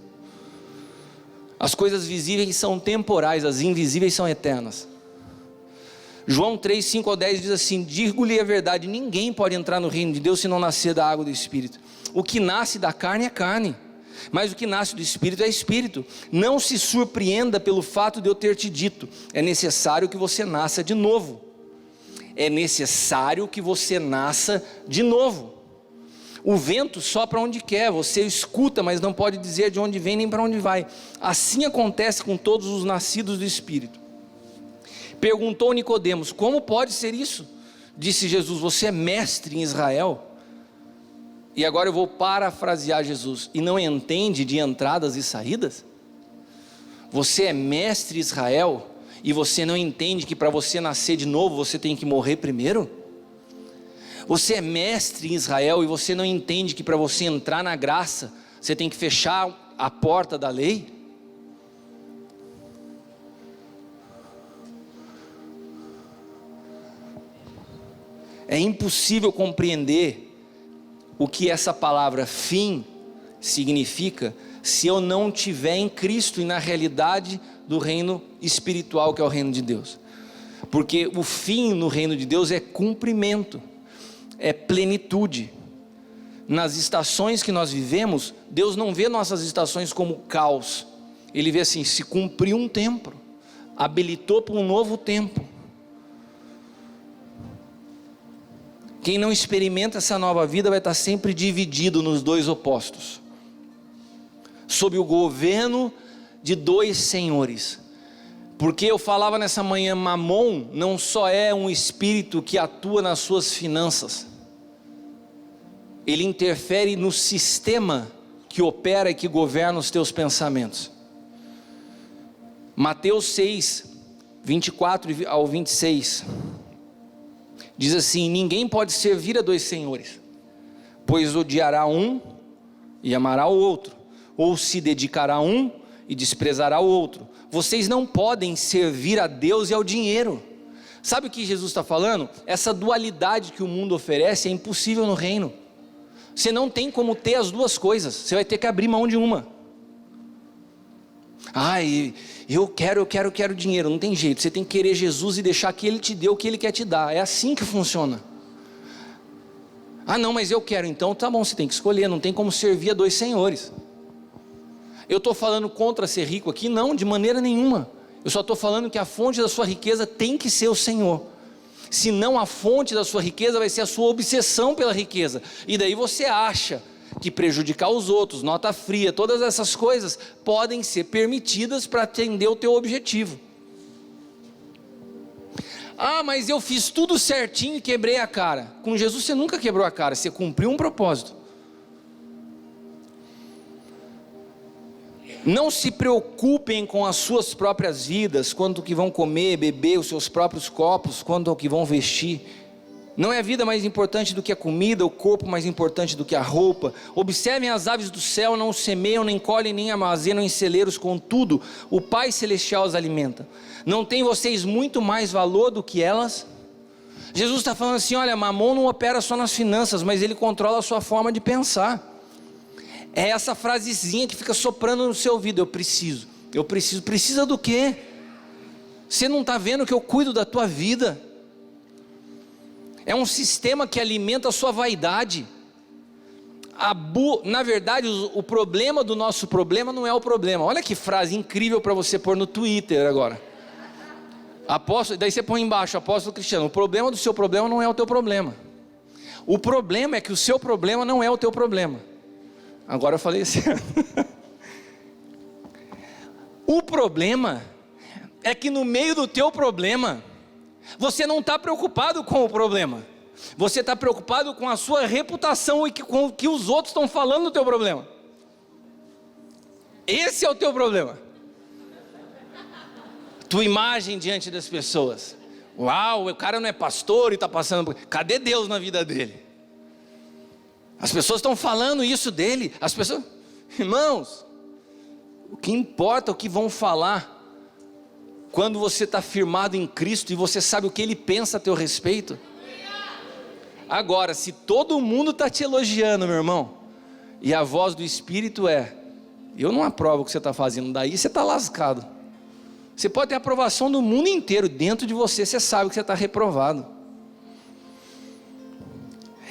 S2: As coisas visíveis são temporais, as invisíveis são eternas. João 3, 5 ao 10 diz assim, digo-lhe a verdade, ninguém pode entrar no reino de Deus se não nascer da água do Espírito. O que nasce da carne é carne, mas o que nasce do Espírito é Espírito. Não se surpreenda pelo fato de eu ter te dito, é necessário que você nasça de novo. É necessário que você nasça de novo. O vento sopra onde quer, você escuta, mas não pode dizer de onde vem nem para onde vai. Assim acontece com todos os nascidos do Espírito. Perguntou Nicodemos, como pode ser isso? Disse Jesus, você é mestre em Israel. E agora eu vou parafrasear Jesus, e não entende de entradas e saídas? Você é mestre em Israel, e você não entende que para você nascer de novo, você tem que morrer primeiro? Você é mestre em Israel, e você não entende que para você entrar na graça, você tem que fechar a porta da lei? É impossível compreender o que essa palavra fim significa se eu não estiver em Cristo e na realidade do reino espiritual que é o reino de Deus. Porque o fim no reino de Deus é cumprimento, é plenitude. Nas estações que nós vivemos, Deus não vê nossas estações como caos. Ele vê assim, se cumpriu um tempo, habilitou para um novo tempo. Quem não experimenta essa nova vida vai estar sempre dividido nos dois opostos, sob o governo de dois senhores. Porque eu falava nessa manhã, Mamon não só é um espírito que atua nas suas finanças, ele interfere no sistema que opera e que governa os teus pensamentos. Mateus 6, 24 ao 26, diz assim, ninguém pode servir a dois senhores, pois odiará um e amará o outro, ou se dedicará a um e desprezará o outro. Vocês não podem servir a Deus e ao dinheiro. Sabe o que Jesus está falando? Essa dualidade que o mundo oferece é impossível no reino. Você não tem como ter as duas coisas, você vai ter que abrir mão de uma. Eu quero dinheiro, não tem jeito, você tem que querer Jesus e deixar que Ele te dê o que Ele quer te dar, é assim que funciona. Não, mas eu quero, então tá bom, você tem que escolher, não tem como servir a dois senhores. Eu estou falando contra ser rico aqui? Não, de maneira nenhuma. Eu só estou falando que a fonte da sua riqueza tem que ser o Senhor. Senão a fonte da sua riqueza vai ser a sua obsessão pela riqueza. E daí você acha que prejudicar os outros, nota fria, todas essas coisas podem ser permitidas para atender o teu objetivo. Mas eu fiz tudo certinho e quebrei a cara. Com Jesus você nunca quebrou a cara, você cumpriu um propósito. Não se preocupem com as suas próprias vidas, quanto ao que vão comer, beber, os seus próprios copos, quanto ao que vão vestir. Não é a vida mais importante do que a comida, o corpo mais importante do que a roupa. Observem as aves do céu, não semeiam, nem colhem, nem armazenam em celeiros, contudo, o Pai Celestial as alimenta. Não tem vocês muito mais valor do que elas? Jesus está falando assim, olha, Mamon não opera só nas finanças, mas ele controla a sua forma de pensar. É essa frasezinha que fica soprando no seu ouvido, eu preciso, precisa do quê? Você não está vendo que eu cuido da tua vida? É um sistema que alimenta a sua vaidade. Na verdade, o problema do nosso problema não é o problema. Olha que frase incrível para você pôr no Twitter agora. Daí você põe embaixo, apóstolo Cristiano, o problema do seu problema não é o teu problema. O problema é que o seu problema não é o teu problema. Agora eu falei assim. O problema é que no meio do teu problema, você não está preocupado com o problema. Você está preocupado com a sua reputação e com o que os outros estão falando do teu problema. Esse é o teu problema. Tua imagem diante das pessoas. Uau, o cara não é pastor e está passando por... Cadê Deus na vida dele? As pessoas estão falando isso dele. As pessoas... Irmãos, o que importa é o que vão falar. Quando você está firmado em Cristo e você sabe o que Ele pensa a teu respeito. Agora, se todo mundo está te elogiando, meu irmão, e a voz do Espírito é, eu não aprovo o que você está fazendo, daí você está lascado. Você pode ter a aprovação do mundo inteiro, dentro de você sabe que você está reprovado.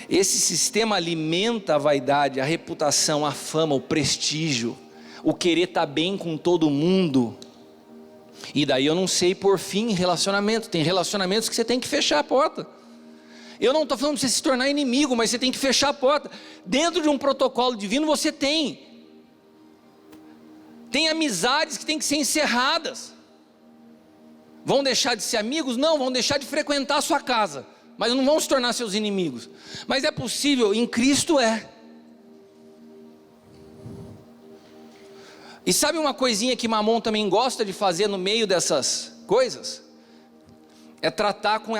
S2: Esse sistema alimenta a vaidade, a reputação, a fama, o prestígio, o querer estar bem com todo mundo. E daí eu não sei por fim relacionamento. Tem relacionamentos que você tem que fechar a porta. Eu não estou falando para você se tornar inimigo, mas você tem que fechar a porta. Dentro de um protocolo divino você tem amizades que têm que ser encerradas. Vão deixar de ser amigos? Não, vão deixar de frequentar a sua casa, mas não vão se tornar seus inimigos. Mas é possível, em Cristo é. E sabe uma coisinha que Mamon também gosta de fazer no meio dessas coisas? É tratar com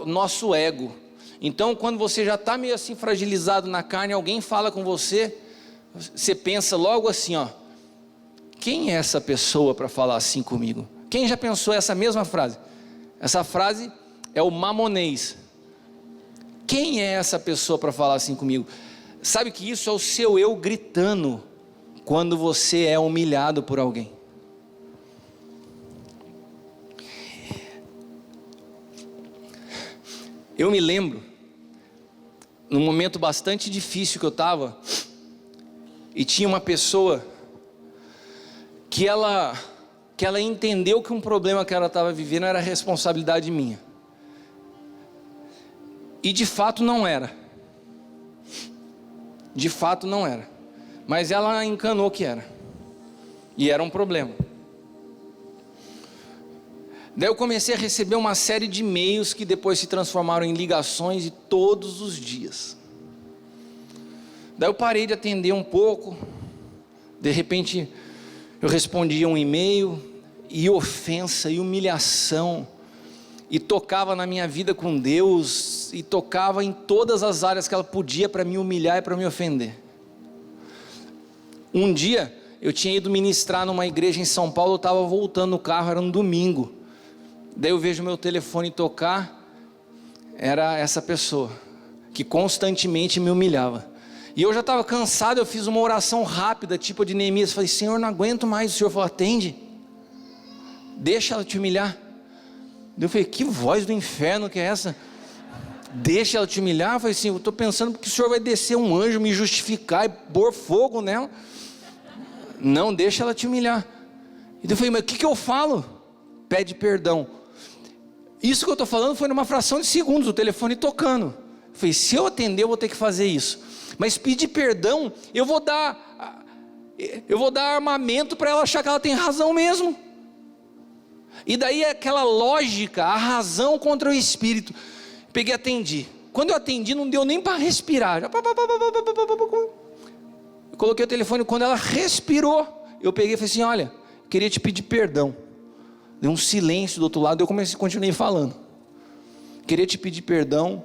S2: nosso ego. Então quando você já está meio assim fragilizado na carne, alguém fala com você, você pensa logo assim, quem é essa pessoa para falar assim comigo? Quem já pensou essa mesma frase? Essa frase é o mamonês. Quem é essa pessoa para falar assim comigo? Sabe que isso é o seu eu gritando quando você é humilhado por alguém. Eu me lembro, num momento bastante difícil que eu estava, e tinha uma pessoa que ela entendeu que um problema que ela estava vivendo era responsabilidade minha. E de fato não era. De fato não era. Mas ela encanou que era. E era um problema. Daí eu comecei a receber uma série de e-mails que depois se transformaram em ligações e todos os dias. Daí eu parei de atender um pouco. De repente eu respondia um e-mail e ofensa e humilhação. E tocava na minha vida com Deus. E tocava em todas as áreas que ela podia para me humilhar e para me ofender. Um dia eu tinha ido ministrar numa igreja em São Paulo, eu estava voltando no carro, era um domingo. Daí eu vejo meu telefone tocar, era essa pessoa, que constantemente me humilhava. E eu já estava cansado, eu fiz uma oração rápida, tipo de Neemias, falei, Senhor, não aguento mais. O Senhor falou, atende, deixa ela te humilhar. Eu falei, que voz do inferno que é essa? Deixa ela te humilhar? Eu falei assim, eu estou pensando que o Senhor vai descer um anjo, me justificar e pôr fogo nela. Não, deixa ela te humilhar. E eu falei, mas o que eu falo? Pede perdão. Isso que eu estou falando foi numa fração de segundos, o telefone tocando. Eu falei, se eu atender, eu vou ter que fazer isso. Mas pedir perdão, eu vou dar armamento para ela achar que ela tem razão mesmo. E daí aquela lógica, a razão contra o espírito. Peguei e atendi. Quando eu atendi, não deu nem para respirar. Eu coloquei o telefone, quando ela respirou, eu peguei e falei assim, olha, queria te pedir perdão. Deu um silêncio do outro lado, eu continuei falando. Queria te pedir perdão,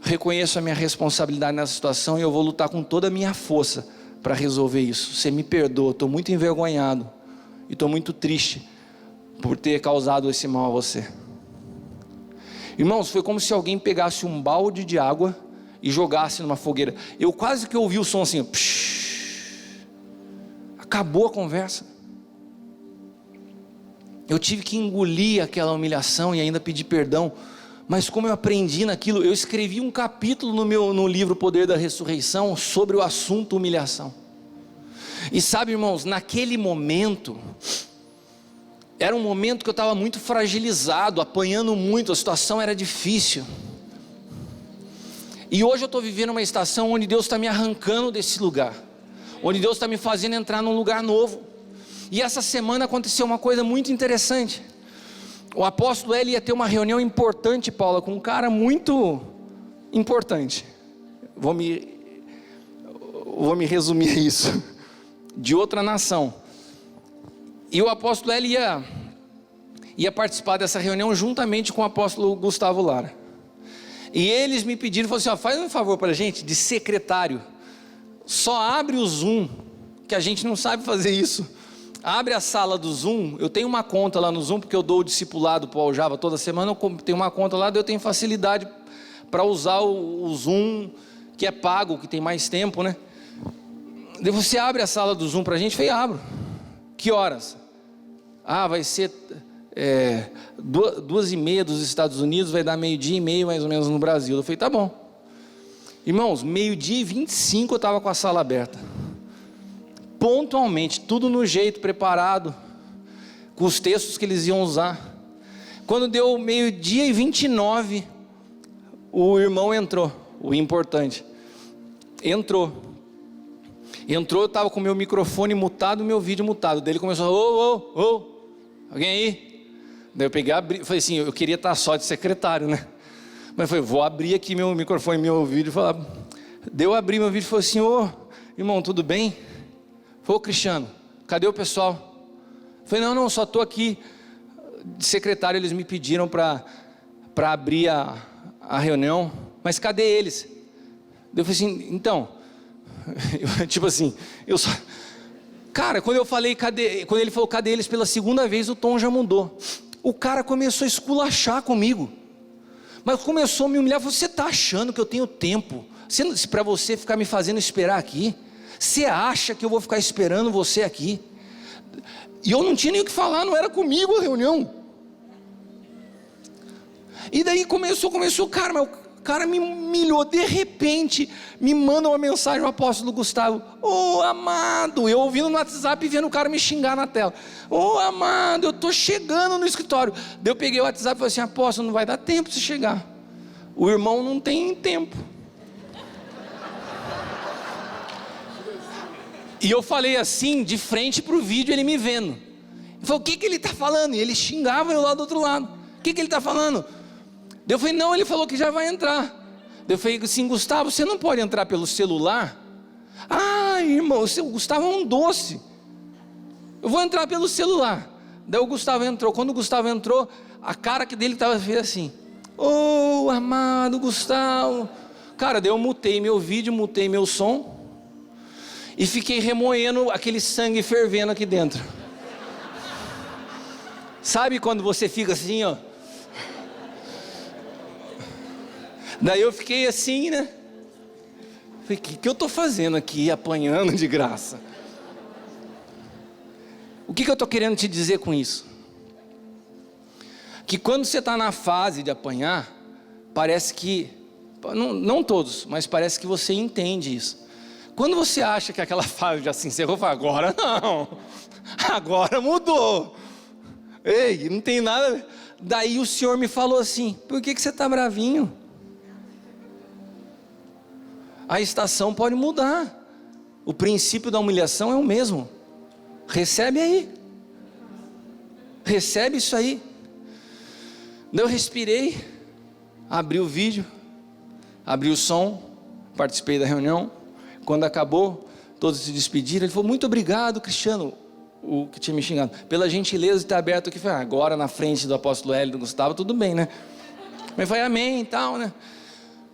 S2: reconheço a minha responsabilidade nessa situação e eu vou lutar com toda a minha força para resolver isso. Você me perdoa, estou muito envergonhado e estou muito triste por ter causado esse mal a você. Irmãos, foi como se alguém pegasse um balde de água e jogasse numa fogueira. Eu quase que ouvi o som assim, psh, acabou a conversa. Eu tive que engolir aquela humilhação e ainda pedir perdão. Mas como eu aprendi naquilo, eu escrevi um capítulo no livro Poder da Ressurreição sobre o assunto humilhação. E sabe, irmãos, naquele momento, era um momento que eu estava muito fragilizado, apanhando muito, a situação era difícil. E hoje eu estou vivendo uma estação onde Deus está me arrancando desse lugar, onde Deus está me fazendo entrar num lugar novo. E essa semana aconteceu uma coisa muito interessante. O apóstolo Hélio ia ter uma reunião importante, Paula, com um cara muito importante. Vou me resumir isso. De outra nação. E o apóstolo Hélio ia participar dessa reunião juntamente com o apóstolo Gustavo Lara. E eles me pediram, falaram assim, ó, faz um favor para a gente, de secretário. Só abre o Zoom, que a gente não sabe fazer isso. Abre a sala do Zoom, eu tenho uma conta lá no Zoom, porque eu dou o discipulado para o Aljava toda semana, eu tenho uma conta lá, eu tenho facilidade para usar o Zoom, que é pago, que tem mais tempo, né? Daí você abre a sala do Zoom para a gente? Eu falei, abro. Que horas? Vai ser 2:30 dos Estados Unidos, vai dar 12:30 mais ou menos no Brasil. Eu falei, tá bom. Irmãos, 12:25 eu estava com a sala aberta. Pontualmente, tudo no jeito, preparado, com os textos que eles iam usar. Quando deu 12:29, o irmão entrou, o importante. Entrou, eu estava com o meu microfone mutado, meu vídeo mutado. Daí ele começou, alguém aí? Daí eu peguei, abri, falei assim, eu queria estar só de secretário, né? Mas eu falei, vou abrir aqui meu microfone, meu vídeo. Daí eu abri meu vídeo e falei assim, irmão, tudo bem? Falei, Cristiano, cadê o pessoal? Eu falei, não, só estou aqui de secretário, eles me pediram para abrir a reunião, mas cadê eles? Daí eu falei assim, então, cara, quando ele falou cadê eles pela segunda vez, o tom já mudou. O cara começou a esculachar comigo, mas começou a me humilhar. Você está achando que eu tenho tempo para você ficar me fazendo esperar aqui? Você acha que eu vou ficar esperando você aqui? E eu não tinha nem o que falar, não era comigo a reunião. E daí começou, cara, mas o cara me humilhou. De repente, me manda uma mensagem o apóstolo Gustavo, amado, eu ouvindo no WhatsApp e vendo o cara me xingar na tela, amado, eu estou chegando no escritório. Daí eu peguei o WhatsApp e falei assim, apóstolo, não vai dar tempo de você chegar, o irmão não tem tempo. E eu falei assim, de frente para o vídeo, ele me vendo. Ele falou, o que ele está falando? E ele xingava eu lá do outro lado. O que ele está falando? Daí eu falei, não, ele falou que já vai entrar. Daí eu falei assim, Gustavo, você não pode entrar pelo celular? Irmão, o Gustavo é um doce. Eu vou entrar pelo celular. Daí o Gustavo entrou. Quando o Gustavo entrou, a cara dele estava assim, amado Gustavo. Cara, daí eu mutei meu vídeo, mutei meu som. E fiquei remoendo aquele sangue fervendo aqui dentro. Sabe quando você fica assim, ó? Daí eu fiquei assim, né? Falei, o que eu estou fazendo aqui, apanhando de graça? O que eu estou querendo te dizer com isso? Que quando você está na fase de apanhar, parece que, não todos, mas parece que você entende isso. Quando você acha que aquela fase já se encerrou, fala, agora não, agora mudou. Ei, não tem nada. Daí o Senhor me falou assim, por que você está bravinho? A estação pode mudar, o princípio da humilhação é o mesmo. Recebe aí, recebe isso aí. Daí eu respirei, abri o vídeo, abri o som, participei da reunião. Quando acabou, todos se despediram. Ele falou, muito obrigado, Cristiano, o que tinha me xingado, pela gentileza de ter aberto aqui. Falei, agora na frente do apóstolo Hélio e do Gustavo, tudo bem, né? Mas foi amém e tal, né?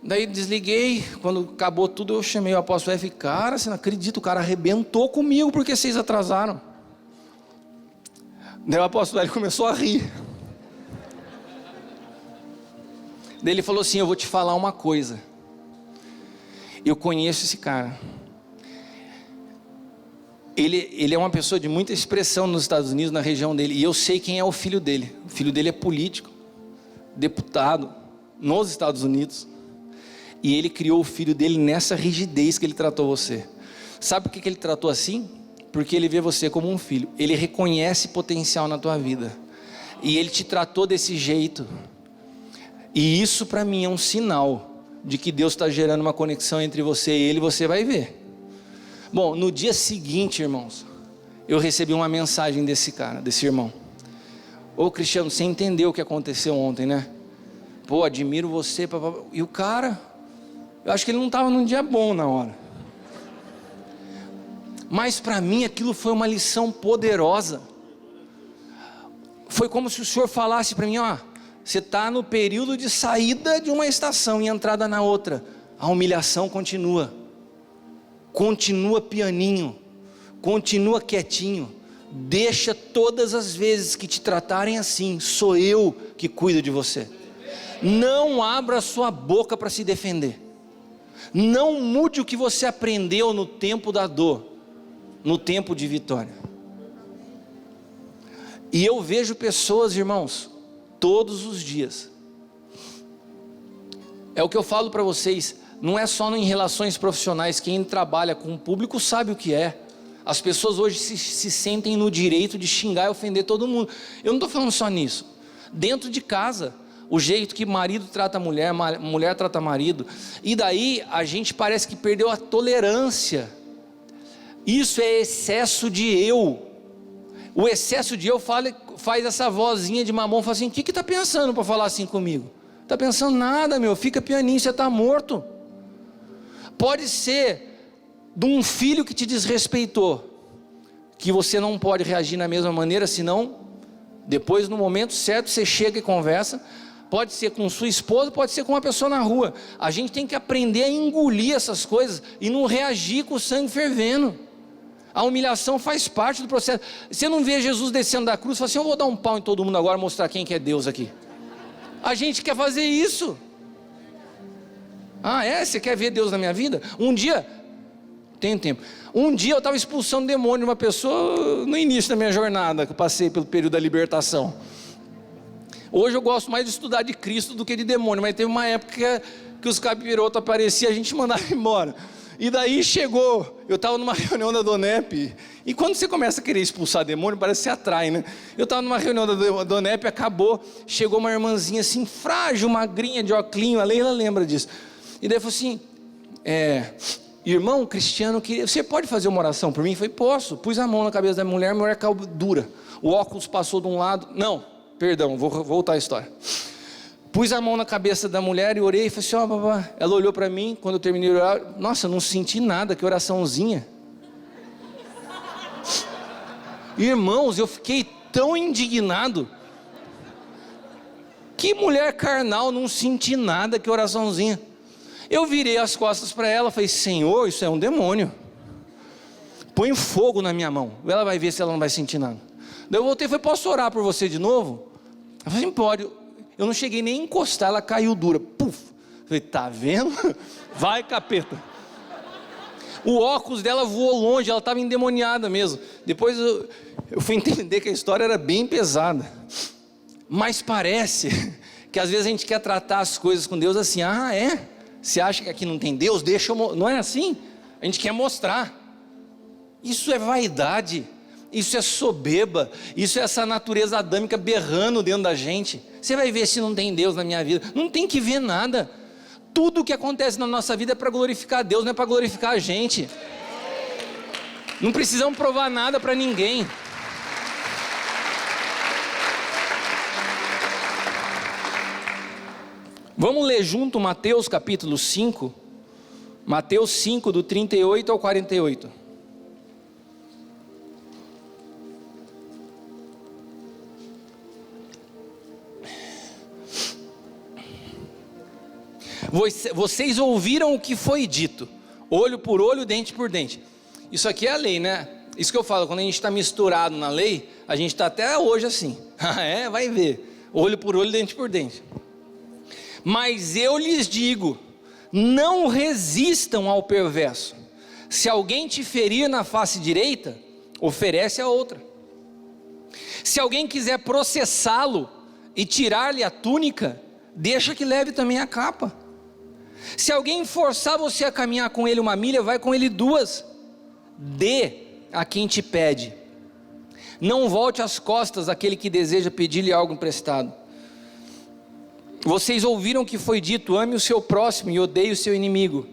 S2: Daí desliguei, quando acabou tudo, eu chamei o apóstolo Hélio e falei, cara, você não acredita, o cara arrebentou comigo, porque vocês atrasaram. Daí o apóstolo Hélio começou a rir. Daí ele falou assim, eu vou te falar uma coisa. Eu conheço esse cara. Ele é uma pessoa de muita expressão nos Estados Unidos, na região dele. E eu sei quem é o filho dele. O filho dele é político, deputado nos Estados Unidos. E ele criou o filho dele nessa rigidez que ele tratou você. Sabe por que ele tratou assim? Porque ele vê você como um filho. Ele reconhece potencial na tua vida. E ele te tratou desse jeito. E isso para mim é um sinal de que Deus está gerando uma conexão entre você e ele, você vai ver. Bom, no dia seguinte, irmãos, eu recebi uma mensagem desse cara, desse irmão. Ô Cristiano, você entendeu o que aconteceu ontem, né? Pô, admiro você. E o cara, eu acho que ele não estava num dia bom na hora. Mas para mim aquilo foi uma lição poderosa. Foi como se o Senhor falasse para mim, ó, você está no período de saída de uma estação e entrada na outra. A humilhação continua. Continua pianinho. Continua quietinho. Deixa todas as vezes que te tratarem assim. Sou eu que cuido de você. Não abra sua boca para se defender. Não mude o que você aprendeu no tempo da dor. No tempo de vitória. E eu vejo pessoas, irmãos, todos os dias. É o que eu falo para vocês, não é só em relações profissionais, quem trabalha com o público sabe o que é. As pessoas hoje se sentem no direito de xingar e ofender todo mundo. Eu não estou falando só nisso. Dentro de casa, o jeito que marido trata mulher, mulher trata marido, e daí a gente parece que perdeu a tolerância. Isso é excesso de eu. O excesso de eu faz essa vozinha de mamão, fala assim, o que está pensando para falar assim comigo? Está pensando nada, meu, fica pianinho, você está morto. Pode ser de um filho que te desrespeitou, que você não pode reagir da mesma maneira, senão, depois no momento certo você chega e conversa. Pode ser com sua esposa, pode ser com uma pessoa na rua. A gente tem que aprender a engolir essas coisas e não reagir com o sangue fervendo. A humilhação faz parte do processo. Você não vê Jesus descendo da cruz e fala assim, eu vou dar um pau em todo mundo agora, mostrar quem que é Deus aqui. A gente quer fazer isso. Ah, é? Você quer ver Deus na minha vida? Um dia, tem tempo. Um dia eu estava expulsando demônio de uma pessoa no início da minha jornada, que eu passei pelo período da libertação. Hoje eu gosto mais de estudar de Cristo do que de demônio, mas teve uma época que os capirotos apareciam e a gente mandava embora. E daí chegou, eu estava numa reunião da Donep, e quando você começa a querer expulsar demônio, parece que você atrai, né? Eu estava numa reunião da Donep, acabou, chegou uma irmãzinha assim, frágil, magrinha, de óculinho, a Leila lembra disso. E daí falou assim, irmão Cristiano, você pode fazer uma oração por mim? Eu falei, posso. Pus a mão na cabeça da mulher, a mulher caiu dura. O óculos passou de um lado, perdão, vou voltar a história. Pus a mão na cabeça da mulher e orei, e falei assim, babá. Ela olhou para mim, quando eu terminei de orar, nossa, não senti nada, que oraçãozinha. Irmãos, eu fiquei tão indignado. Que mulher carnal, não senti nada, que oraçãozinha. Eu virei as costas para ela, falei, Senhor, isso é um demônio. põe fogo na minha mão, ela vai ver se ela não vai sentir nada. Daí eu voltei e falei, posso orar por você de novo? Ela falou assim, pode. Eu não cheguei nem a encostar, ela caiu dura, puf. Eu falei, tá vendo? Vai, capeta. O óculos dela voou longe, ela estava endemoniada mesmo. Depois eu fui entender que a história era bem pesada. Mas parece que às vezes a gente quer tratar as coisas com Deus assim, você acha que aqui não tem Deus? Deixa eu... Não é assim? A gente quer mostrar. Isso é vaidade, isso é soberba, isso é essa natureza adâmica berrando dentro da gente. Você vai ver se não tem Deus na minha vida. Não tem que ver nada. Tudo que acontece na nossa vida é para glorificar Deus, não é para glorificar a gente. Não precisamos provar nada para ninguém. Vamos ler junto Mateus capítulo 5, Mateus 5 do 38 ao 48. Vocês ouviram o que foi dito, olho por olho, dente por dente. Isso aqui é a lei, né? Isso que eu falo, quando a gente está misturado na lei, a gente está até hoje assim. Vai ver, olho por olho, dente por dente. Mas eu lhes digo, não resistam ao perverso. Se alguém te ferir na face direita, oferece a outra. Se alguém quiser processá-lo e tirar-lhe a túnica, deixa que leve também a capa. Se alguém forçar você a caminhar com ele 1 milha, vai com ele 2. Dê a quem te pede. Não volte as costas àquele que deseja pedir-lhe algo emprestado. Vocês ouviram o que foi dito, ame o seu próximo e odeie o seu inimigo.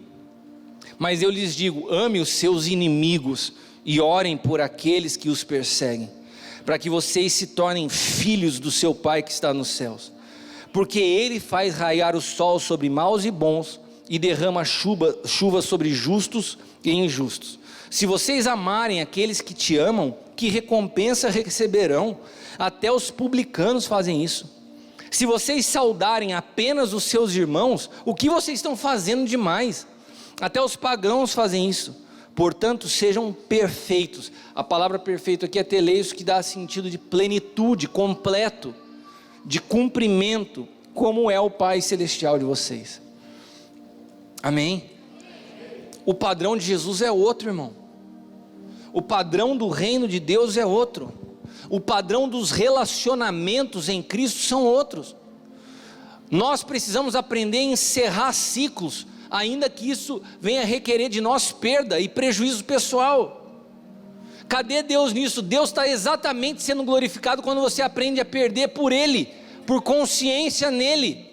S2: Mas eu lhes digo, ame os seus inimigos e orem por aqueles que os perseguem, para que vocês se tornem filhos do seu Pai que está nos céus. Porque Ele faz raiar o sol sobre maus e bons, e derrama chuva sobre justos e injustos. Se vocês amarem aqueles que te amam, que recompensa receberão? Até os publicanos fazem isso. Se vocês saudarem apenas os seus irmãos, o que vocês estão fazendo demais? Até os pagãos fazem isso. Portanto, sejam perfeitos. A palavra perfeito aqui é teleios, que dá sentido de plenitude, completo, de cumprimento, como é o Pai Celestial de vocês. Amém? O padrão de Jesus é outro, irmão. O padrão do reino de Deus é outro. O padrão dos relacionamentos em Cristo são outros. Nós precisamos aprender a encerrar ciclos, ainda que isso venha requerer de nós perda e prejuízo pessoal. Cadê Deus nisso? Deus está exatamente sendo glorificado quando você aprende a perder por Ele, por consciência nele.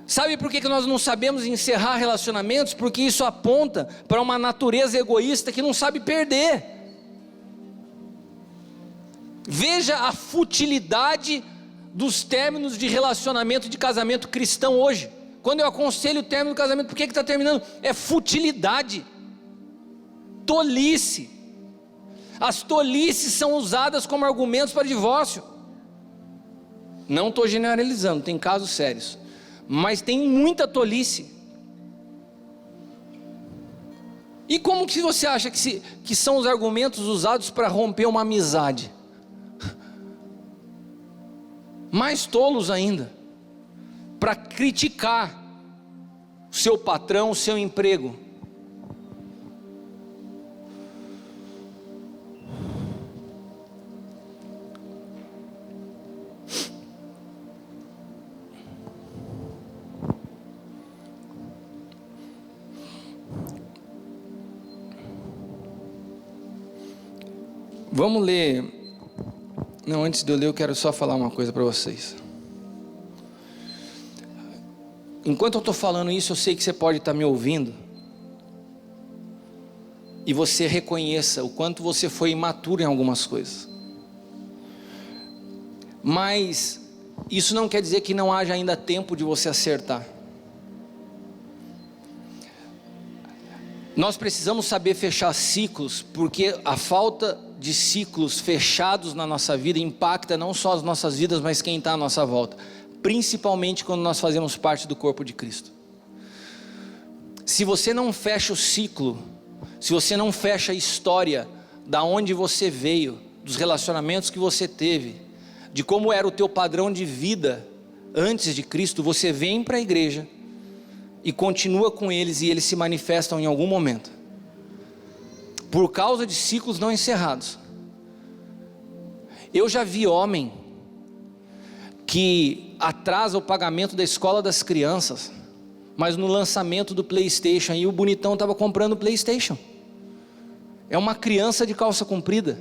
S2: Sabe por que nós não sabemos encerrar relacionamentos? Porque isso aponta para uma natureza egoísta que não sabe perder. Veja a futilidade dos términos de relacionamento de casamento cristão hoje. Quando eu aconselho o término do casamento, por que está terminando? É futilidade, tolice. As tolices são usadas como argumentos para divórcio. Não estou generalizando, tem casos sérios, mas tem muita tolice. E como que você acha que são os argumentos usados para romper uma amizade? Mais tolos ainda, para criticar o seu patrão, o seu emprego. Vamos ler. Não, antes de eu ler, eu quero só falar uma coisa para vocês. Enquanto eu estou falando isso, eu sei que você pode estar me ouvindo, e você reconheça o quanto você foi imaturo em algumas coisas. Mas isso não quer dizer que não haja ainda tempo de você acertar. Nós precisamos saber fechar ciclos, porque a falta de ciclos fechados na nossa vida impacta não só as nossas vidas, mas quem está à nossa volta, principalmente quando nós fazemos parte do corpo de Cristo. Se você não fecha o ciclo se você não fecha a história da onde você veio, dos relacionamentos que você teve, de como era o teu padrão de vida antes de Cristo, você vem para a igreja e continua com eles, e eles se manifestam em algum momento, por causa de ciclos não encerrados. Eu já vi homem que atrasa o pagamento da escola das crianças, mas no lançamento do PlayStation, aí o bonitão estava comprando o PlayStation. É uma criança de calça comprida,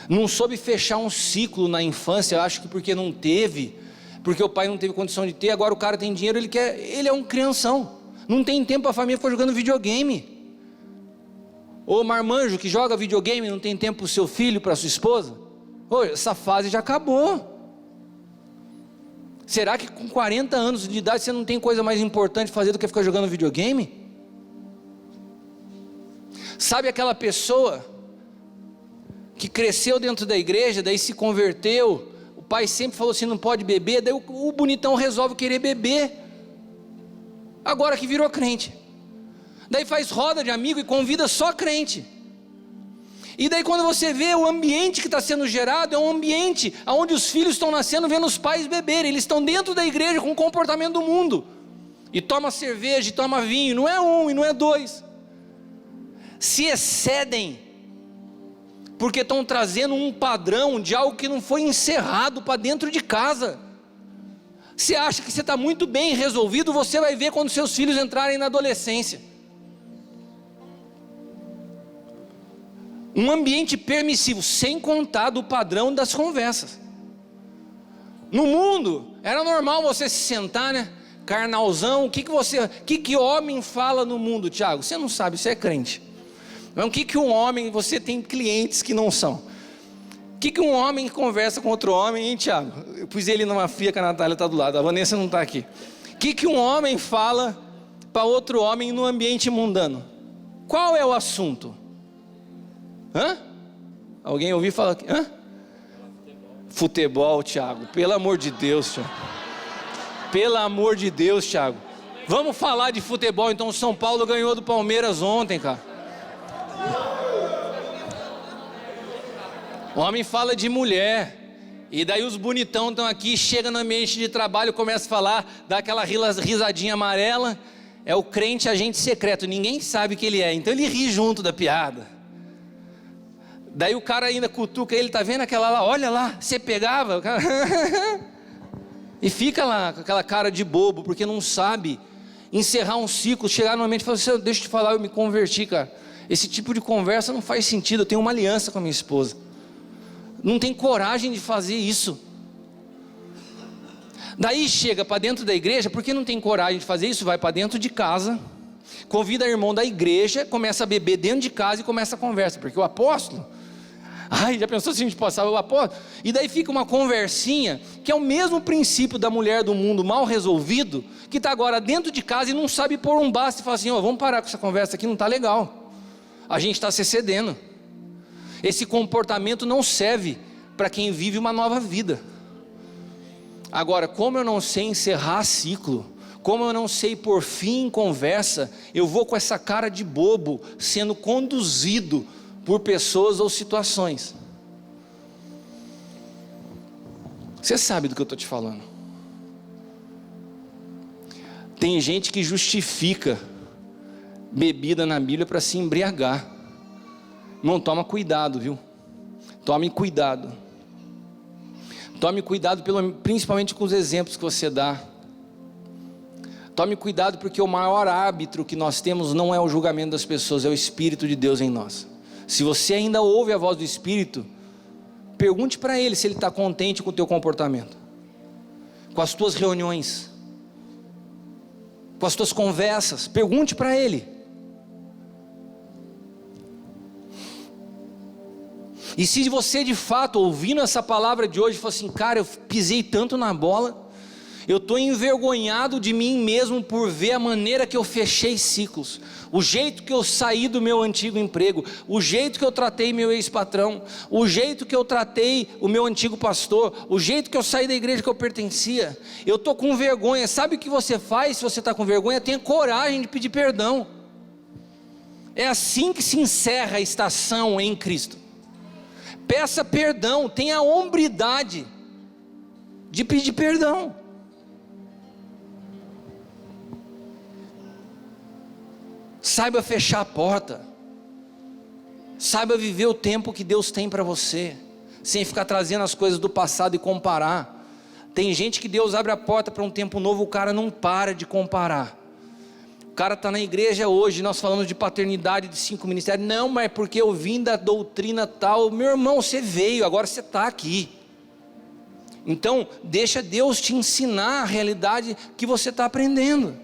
S2: não soube fechar um ciclo na infância. Eu acho que porque não teve, porque o pai não teve condição de ter, agora o cara tem dinheiro, ele é um crianção, não tem tempo, a família ficou jogando videogame. Ô marmanjo que joga videogame, não tem tempo para o seu filho, para a sua esposa. Ô, essa fase já acabou. Será que com 40 anos de idade você não tem coisa mais importante fazer do que ficar jogando videogame? Sabe aquela pessoa que cresceu dentro da igreja, daí se converteu, o pai sempre falou assim, não pode beber, daí o bonitão resolve querer beber, agora que virou crente, daí faz roda de amigo e convida só crente, e daí quando você vê o ambiente que está sendo gerado, é um ambiente onde os filhos estão nascendo vendo os pais beberem, eles estão dentro da igreja com o comportamento do mundo, e toma cerveja, e toma vinho, não é um e não é dois, se excedem, porque estão trazendo um padrão de algo que não foi encerrado para dentro de casa. Você acha que você está muito bem resolvido, você vai ver quando seus filhos entrarem na adolescência. Um ambiente permissivo, sem contar do padrão das conversas. No mundo, era normal você se sentar, né? Carnalzão, o que homem fala no mundo, Tiago? Você não sabe, você é crente. Mas o que um homem, você tem clientes que não são. O que um homem conversa com outro homem, hein, Tiago? Eu pus ele numa fria que a Natália está do lado, a Vanessa não está aqui. O que um homem fala para outro homem no ambiente mundano? Qual é o assunto? Hã? Alguém ouviu falar aqui? Hã? Futebol, Tiago, pelo amor de Deus, Tiago. Pelo amor de Deus, Tiago. Vamos falar de futebol, então. O São Paulo ganhou do Palmeiras ontem, cara. O homem fala de mulher, e daí os bonitão estão aqui, chega no ambiente de trabalho, começa a falar, dá aquela risadinha amarela, é o crente agente secreto, ninguém sabe que ele é, então ele ri junto da piada. Daí o cara ainda cutuca ele, tá vendo aquela lá, olha lá, você pegava, o cara e fica lá com aquela cara de bobo, porque não sabe encerrar um ciclo, chegar no ambiente e falar assim, deixa eu te falar, eu me converti, cara. Esse tipo de conversa não faz sentido, eu tenho uma aliança com a minha esposa. Não tem coragem de fazer isso. Daí chega para dentro da igreja, porque não tem coragem de fazer isso, vai para dentro de casa, convida o irmão da igreja, começa a beber dentro de casa e começa a conversa, porque o apóstolo, já pensou se a gente passava o apóstolo? E daí fica uma conversinha, que é o mesmo princípio da mulher do mundo mal resolvido, que está agora dentro de casa e não sabe pôr um basta e fala assim, vamos parar com essa conversa aqui, não está legal. A gente está se excedendo. Esse comportamento não serve para quem vive uma nova vida. Agora, como eu não sei encerrar ciclo, como eu não sei pôr fim em conversa, eu vou com essa cara de bobo, sendo conduzido por pessoas ou situações. Você sabe do que eu estou te falando. Tem gente que justifica bebida na Bíblia para se embriagar. Não, toma cuidado, viu? Tome cuidado. Tome cuidado principalmente com os exemplos que você dá. Tome cuidado, porque o maior árbitro que nós temos não é o julgamento das pessoas, é o Espírito de Deus em nós. Se você ainda ouve a voz do Espírito, pergunte para ele se ele está contente com o teu comportamento, com as tuas reuniões, com as tuas conversas. Pergunte para ele. E se você de fato, ouvindo essa palavra de hoje, fala assim, cara, eu pisei tanto na bola, eu estou envergonhado de mim mesmo por ver a maneira que eu fechei ciclos, o jeito que eu saí do meu antigo emprego, o jeito que eu tratei meu ex-patrão, o jeito que eu tratei o meu antigo pastor, o jeito que eu saí da igreja que eu pertencia, eu estou com vergonha. Sabe o que você faz se você está com vergonha? Tenha coragem de pedir perdão. É assim que se encerra a estação em Cristo. Peça perdão, tenha a hombridade de pedir perdão. Saiba fechar a porta. Saiba viver o tempo que Deus tem para você, sem ficar trazendo as coisas do passado e comparar. Tem gente que Deus abre a porta para um tempo novo, o cara não para de comparar. O cara está na igreja hoje, nós falamos de paternidade de 5 ministérios. Não, mas é porque eu vim da doutrina tal. Meu irmão, você veio, agora você está aqui. Então, deixa Deus te ensinar a realidade que você está aprendendo.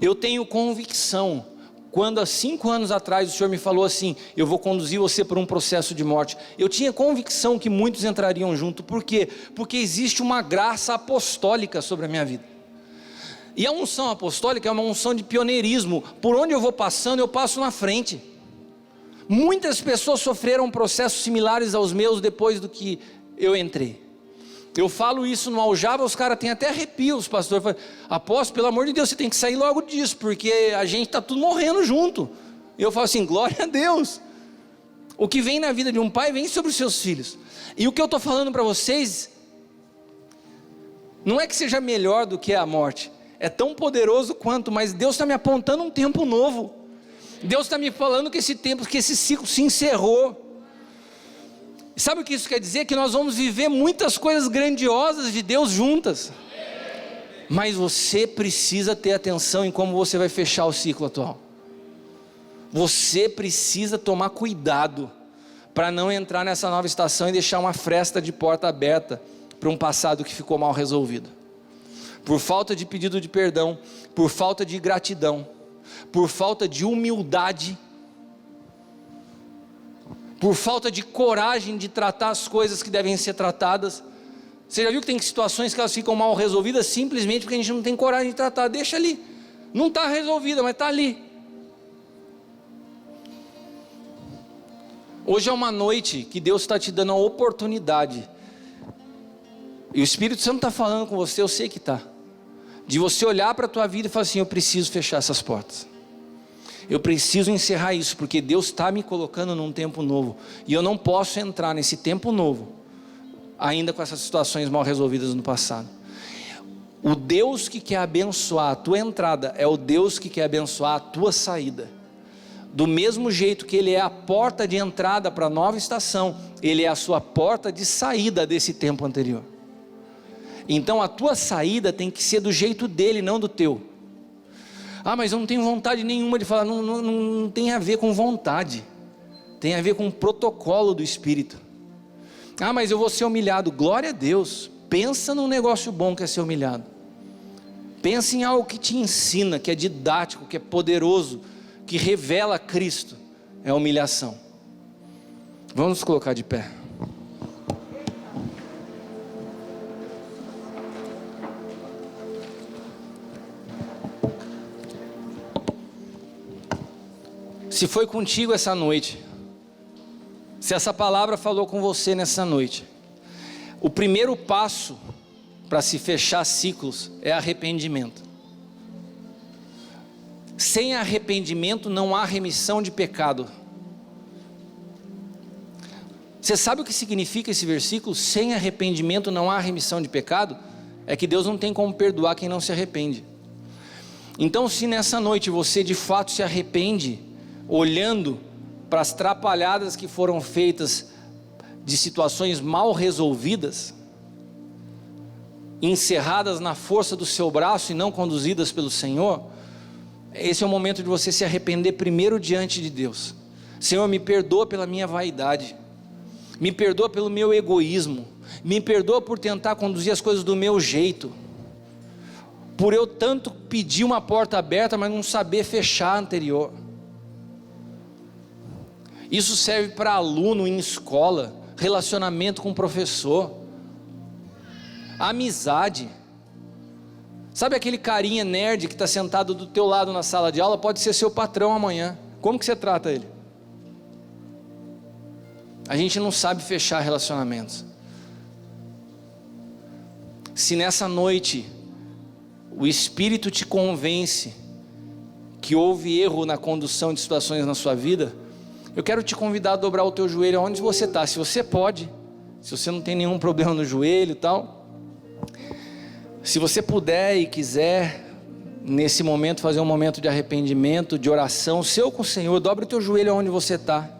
S2: Eu tenho convicção, quando há 5 anos atrás o Senhor me falou assim, eu vou conduzir você por um processo de morte, eu tinha convicção que muitos entrariam junto. Por quê? Porque existe uma graça apostólica sobre a minha vida. E a unção apostólica é uma unção de pioneirismo. Por onde eu vou passando, eu passo na frente. Muitas pessoas sofreram processos similares aos meus depois do que eu entrei. Eu falo isso no Aljava, os caras têm até arrepios, pastor. Apóstolo, pelo amor de Deus, você tem que sair logo disso, porque a gente está tudo morrendo junto. E eu falo assim, glória a Deus. O que vem na vida de um pai, vem sobre os seus filhos. E o que eu estou falando para vocês, não é que seja melhor do que a morte. É tão poderoso quanto, mas Deus está me apontando um tempo novo. Deus está me falando que esse tempo, que esse ciclo se encerrou. Sabe o que isso quer dizer? Que nós vamos viver muitas coisas grandiosas de Deus juntas. Mas você precisa ter atenção em como você vai fechar o ciclo atual. Você precisa tomar cuidado para não entrar nessa nova estação e deixar uma fresta de porta aberta para um passado que ficou mal resolvido. Por falta de pedido de perdão, por falta de gratidão, por falta de humildade, por falta de coragem de tratar as coisas que devem ser tratadas. Você já viu que tem situações que elas ficam mal resolvidas simplesmente porque a gente não tem coragem de tratar? Deixa ali, não está resolvida, mas está ali. Hoje é uma noite que Deus está te dando a oportunidade, e o Espírito Santo está falando com você, eu sei que está, de você olhar para a tua vida e falar assim, eu preciso fechar essas portas, eu preciso encerrar isso, porque Deus está me colocando num tempo novo, e eu não posso entrar nesse tempo novo, ainda com essas situações mal resolvidas no passado. O Deus que quer abençoar a tua entrada, é o Deus que quer abençoar a tua saída. Do mesmo jeito que Ele é a porta de entrada para a nova estação, Ele é a sua porta de saída desse tempo anterior. Então a tua saída tem que ser do jeito dele, não do teu. Ah, mas eu não tenho vontade nenhuma de falar. Não tem a ver com vontade, tem a ver com o protocolo do Espírito. Ah, mas eu vou ser humilhado. Glória a Deus. Pensa num negócio bom que é ser humilhado. Pensa em algo que te ensina, que é didático, que é poderoso, que revela Cristo. É a humilhação. Vamos nos colocar de pé. Se foi contigo essa noite, se essa palavra falou com você nessa noite, o primeiro passo para se fechar ciclos é arrependimento. Sem arrependimento não há remissão de pecado. Você sabe o que significa esse versículo? Sem arrependimento não há remissão de pecado. É que Deus não tem como perdoar quem não se arrepende. Então, se nessa noite você de fato se arrepende, olhando para as trapalhadas que foram feitas de situações mal resolvidas, encerradas na força do seu braço e não conduzidas pelo Senhor, esse é o momento de você se arrepender primeiro diante de Deus. Senhor, me perdoa pela minha vaidade, me perdoa pelo meu egoísmo, me perdoa por tentar conduzir as coisas do meu jeito, por eu tanto pedir uma porta aberta, mas não saber fechar a anterior. Isso serve para aluno em escola, relacionamento com professor, amizade. Sabe aquele carinha nerd que está sentado do teu lado na sala de aula? Pode ser seu patrão amanhã. Como que você trata ele? A gente não sabe fechar relacionamentos. Se nessa noite o Espírito te convence que houve erro na condução de situações na sua vida, eu quero te convidar a dobrar o teu joelho onde você está. Se você pode, se você não tem nenhum problema no joelho e tal, se você puder e quiser, nesse momento, fazer um momento de arrependimento, de oração, seu com o Senhor, dobre o teu joelho onde você está.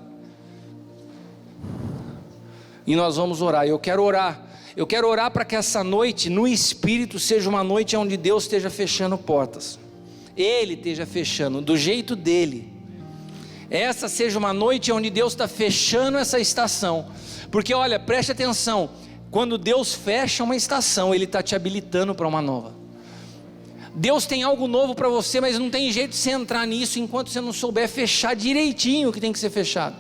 S2: E nós vamos orar. Eu quero orar para que essa noite, no Espírito, seja uma noite onde Deus esteja fechando portas. Ele esteja fechando, do jeito dele. Essa seja uma noite onde Deus está fechando essa estação. Porque olha, preste atenção, quando Deus fecha uma estação, Ele está te habilitando para uma nova. Deus tem algo novo para você, mas não tem jeito de você entrar nisso enquanto você não souber fechar direitinho o que tem que ser fechado.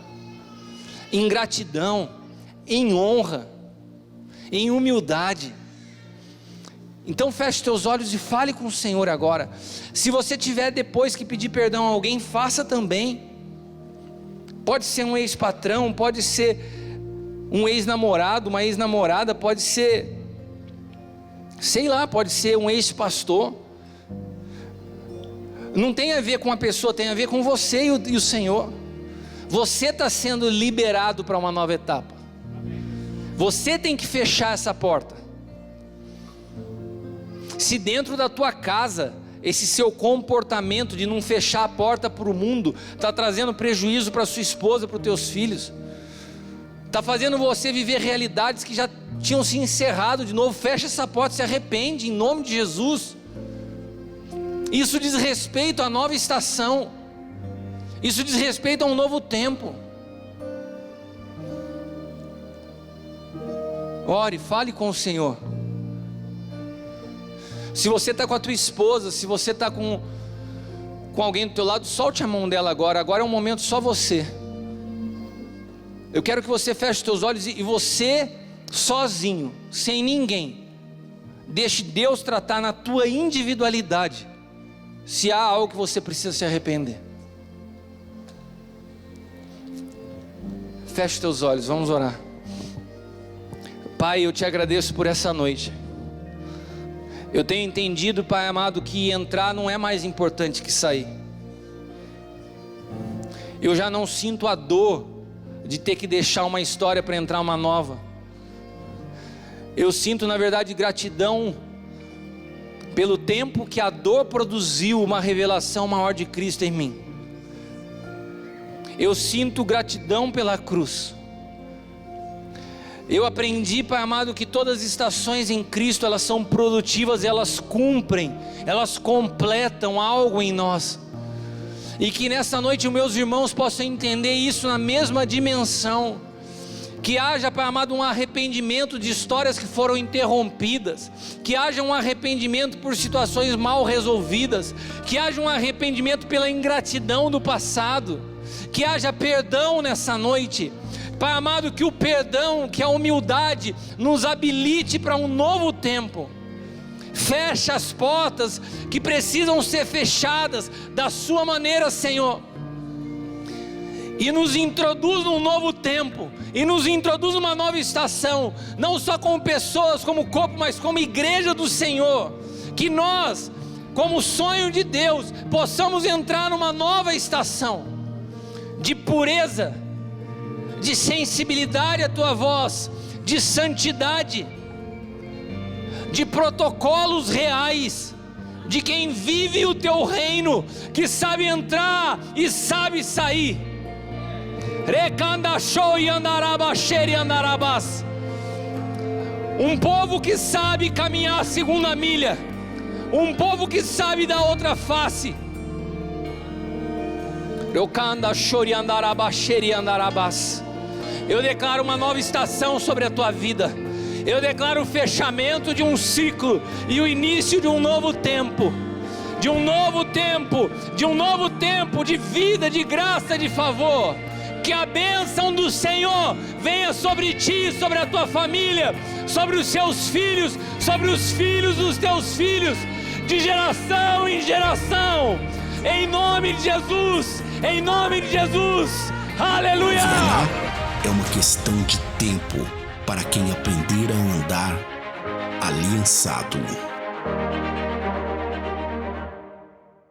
S2: Em gratidão, em honra, em humildade. Então feche teus olhos e fale com o Senhor agora. Se você tiver depois que pedir perdão a alguém, faça também. Pode ser um ex-patrão, pode ser um ex-namorado, uma ex-namorada, pode ser, sei lá, pode ser um ex-pastor. Não tem a ver com a pessoa, tem a ver com você e o Senhor. Você está sendo liberado para uma nova etapa. Você tem que fechar essa porta. Se dentro da tua casa, esse seu comportamento de não fechar a porta para o mundo está trazendo prejuízo para sua esposa, para os teus filhos, está fazendo você viver realidades que já tinham se encerrado de novo, fecha essa porta, se arrepende em nome de Jesus. Isso diz respeito à nova estação, isso diz respeito a um novo tempo. Ore, fale com o Senhor. Se você está com a tua esposa, se você está com alguém do teu lado, solte a mão dela agora é um momento só você. Eu quero que você feche os teus olhos e você sozinho, sem ninguém, deixe Deus tratar na tua individualidade, se há algo que você precisa se arrepender. Feche os teus olhos, vamos orar. Pai, eu te agradeço por essa noite. Eu tenho entendido, Pai amado, que entrar não é mais importante que sair. Eu já não sinto a dor de ter que deixar uma história para entrar uma nova. Eu sinto, na verdade, gratidão pelo tempo que a dor produziu uma revelação maior de Cristo em mim. Eu sinto gratidão pela cruz. Eu aprendi, Pai amado, que todas as estações em Cristo, elas são produtivas, elas cumprem, elas completam algo em nós. E que nessa noite os meus irmãos possam entender isso na mesma dimensão. Que haja, Pai amado, um arrependimento de histórias que foram interrompidas. Que haja um arrependimento por situações mal resolvidas. Que haja um arrependimento pela ingratidão do passado. Que haja perdão nessa noite. Pai amado, que o perdão, que a humildade nos habilite para um novo tempo. Fecha as portas que precisam ser fechadas da sua maneira, Senhor. E nos introduz num novo tempo. E nos introduz numa nova estação. Não só como pessoas, como corpo, mas como igreja do Senhor. Que nós, como sonho de Deus, possamos entrar numa nova estação de pureza, de sensibilidade à tua voz, de santidade, de protocolos reais, de quem vive o teu reino, que sabe entrar e sabe sair. Um povo que sabe caminhar a segunda milha, um povo que sabe dar outra face. Eu declaro uma nova estação sobre a tua vida. Eu declaro o fechamento de um ciclo e o início de um novo tempo. De um novo tempo, de um novo tempo de vida, de graça, de favor. Que a bênção do Senhor venha sobre ti, sobre a tua família, sobre os seus filhos, sobre os filhos dos teus filhos, de geração em geração. Em nome de Jesus, em nome de Jesus. Aleluia!
S1: É uma questão de tempo para quem aprender a andar aliançado.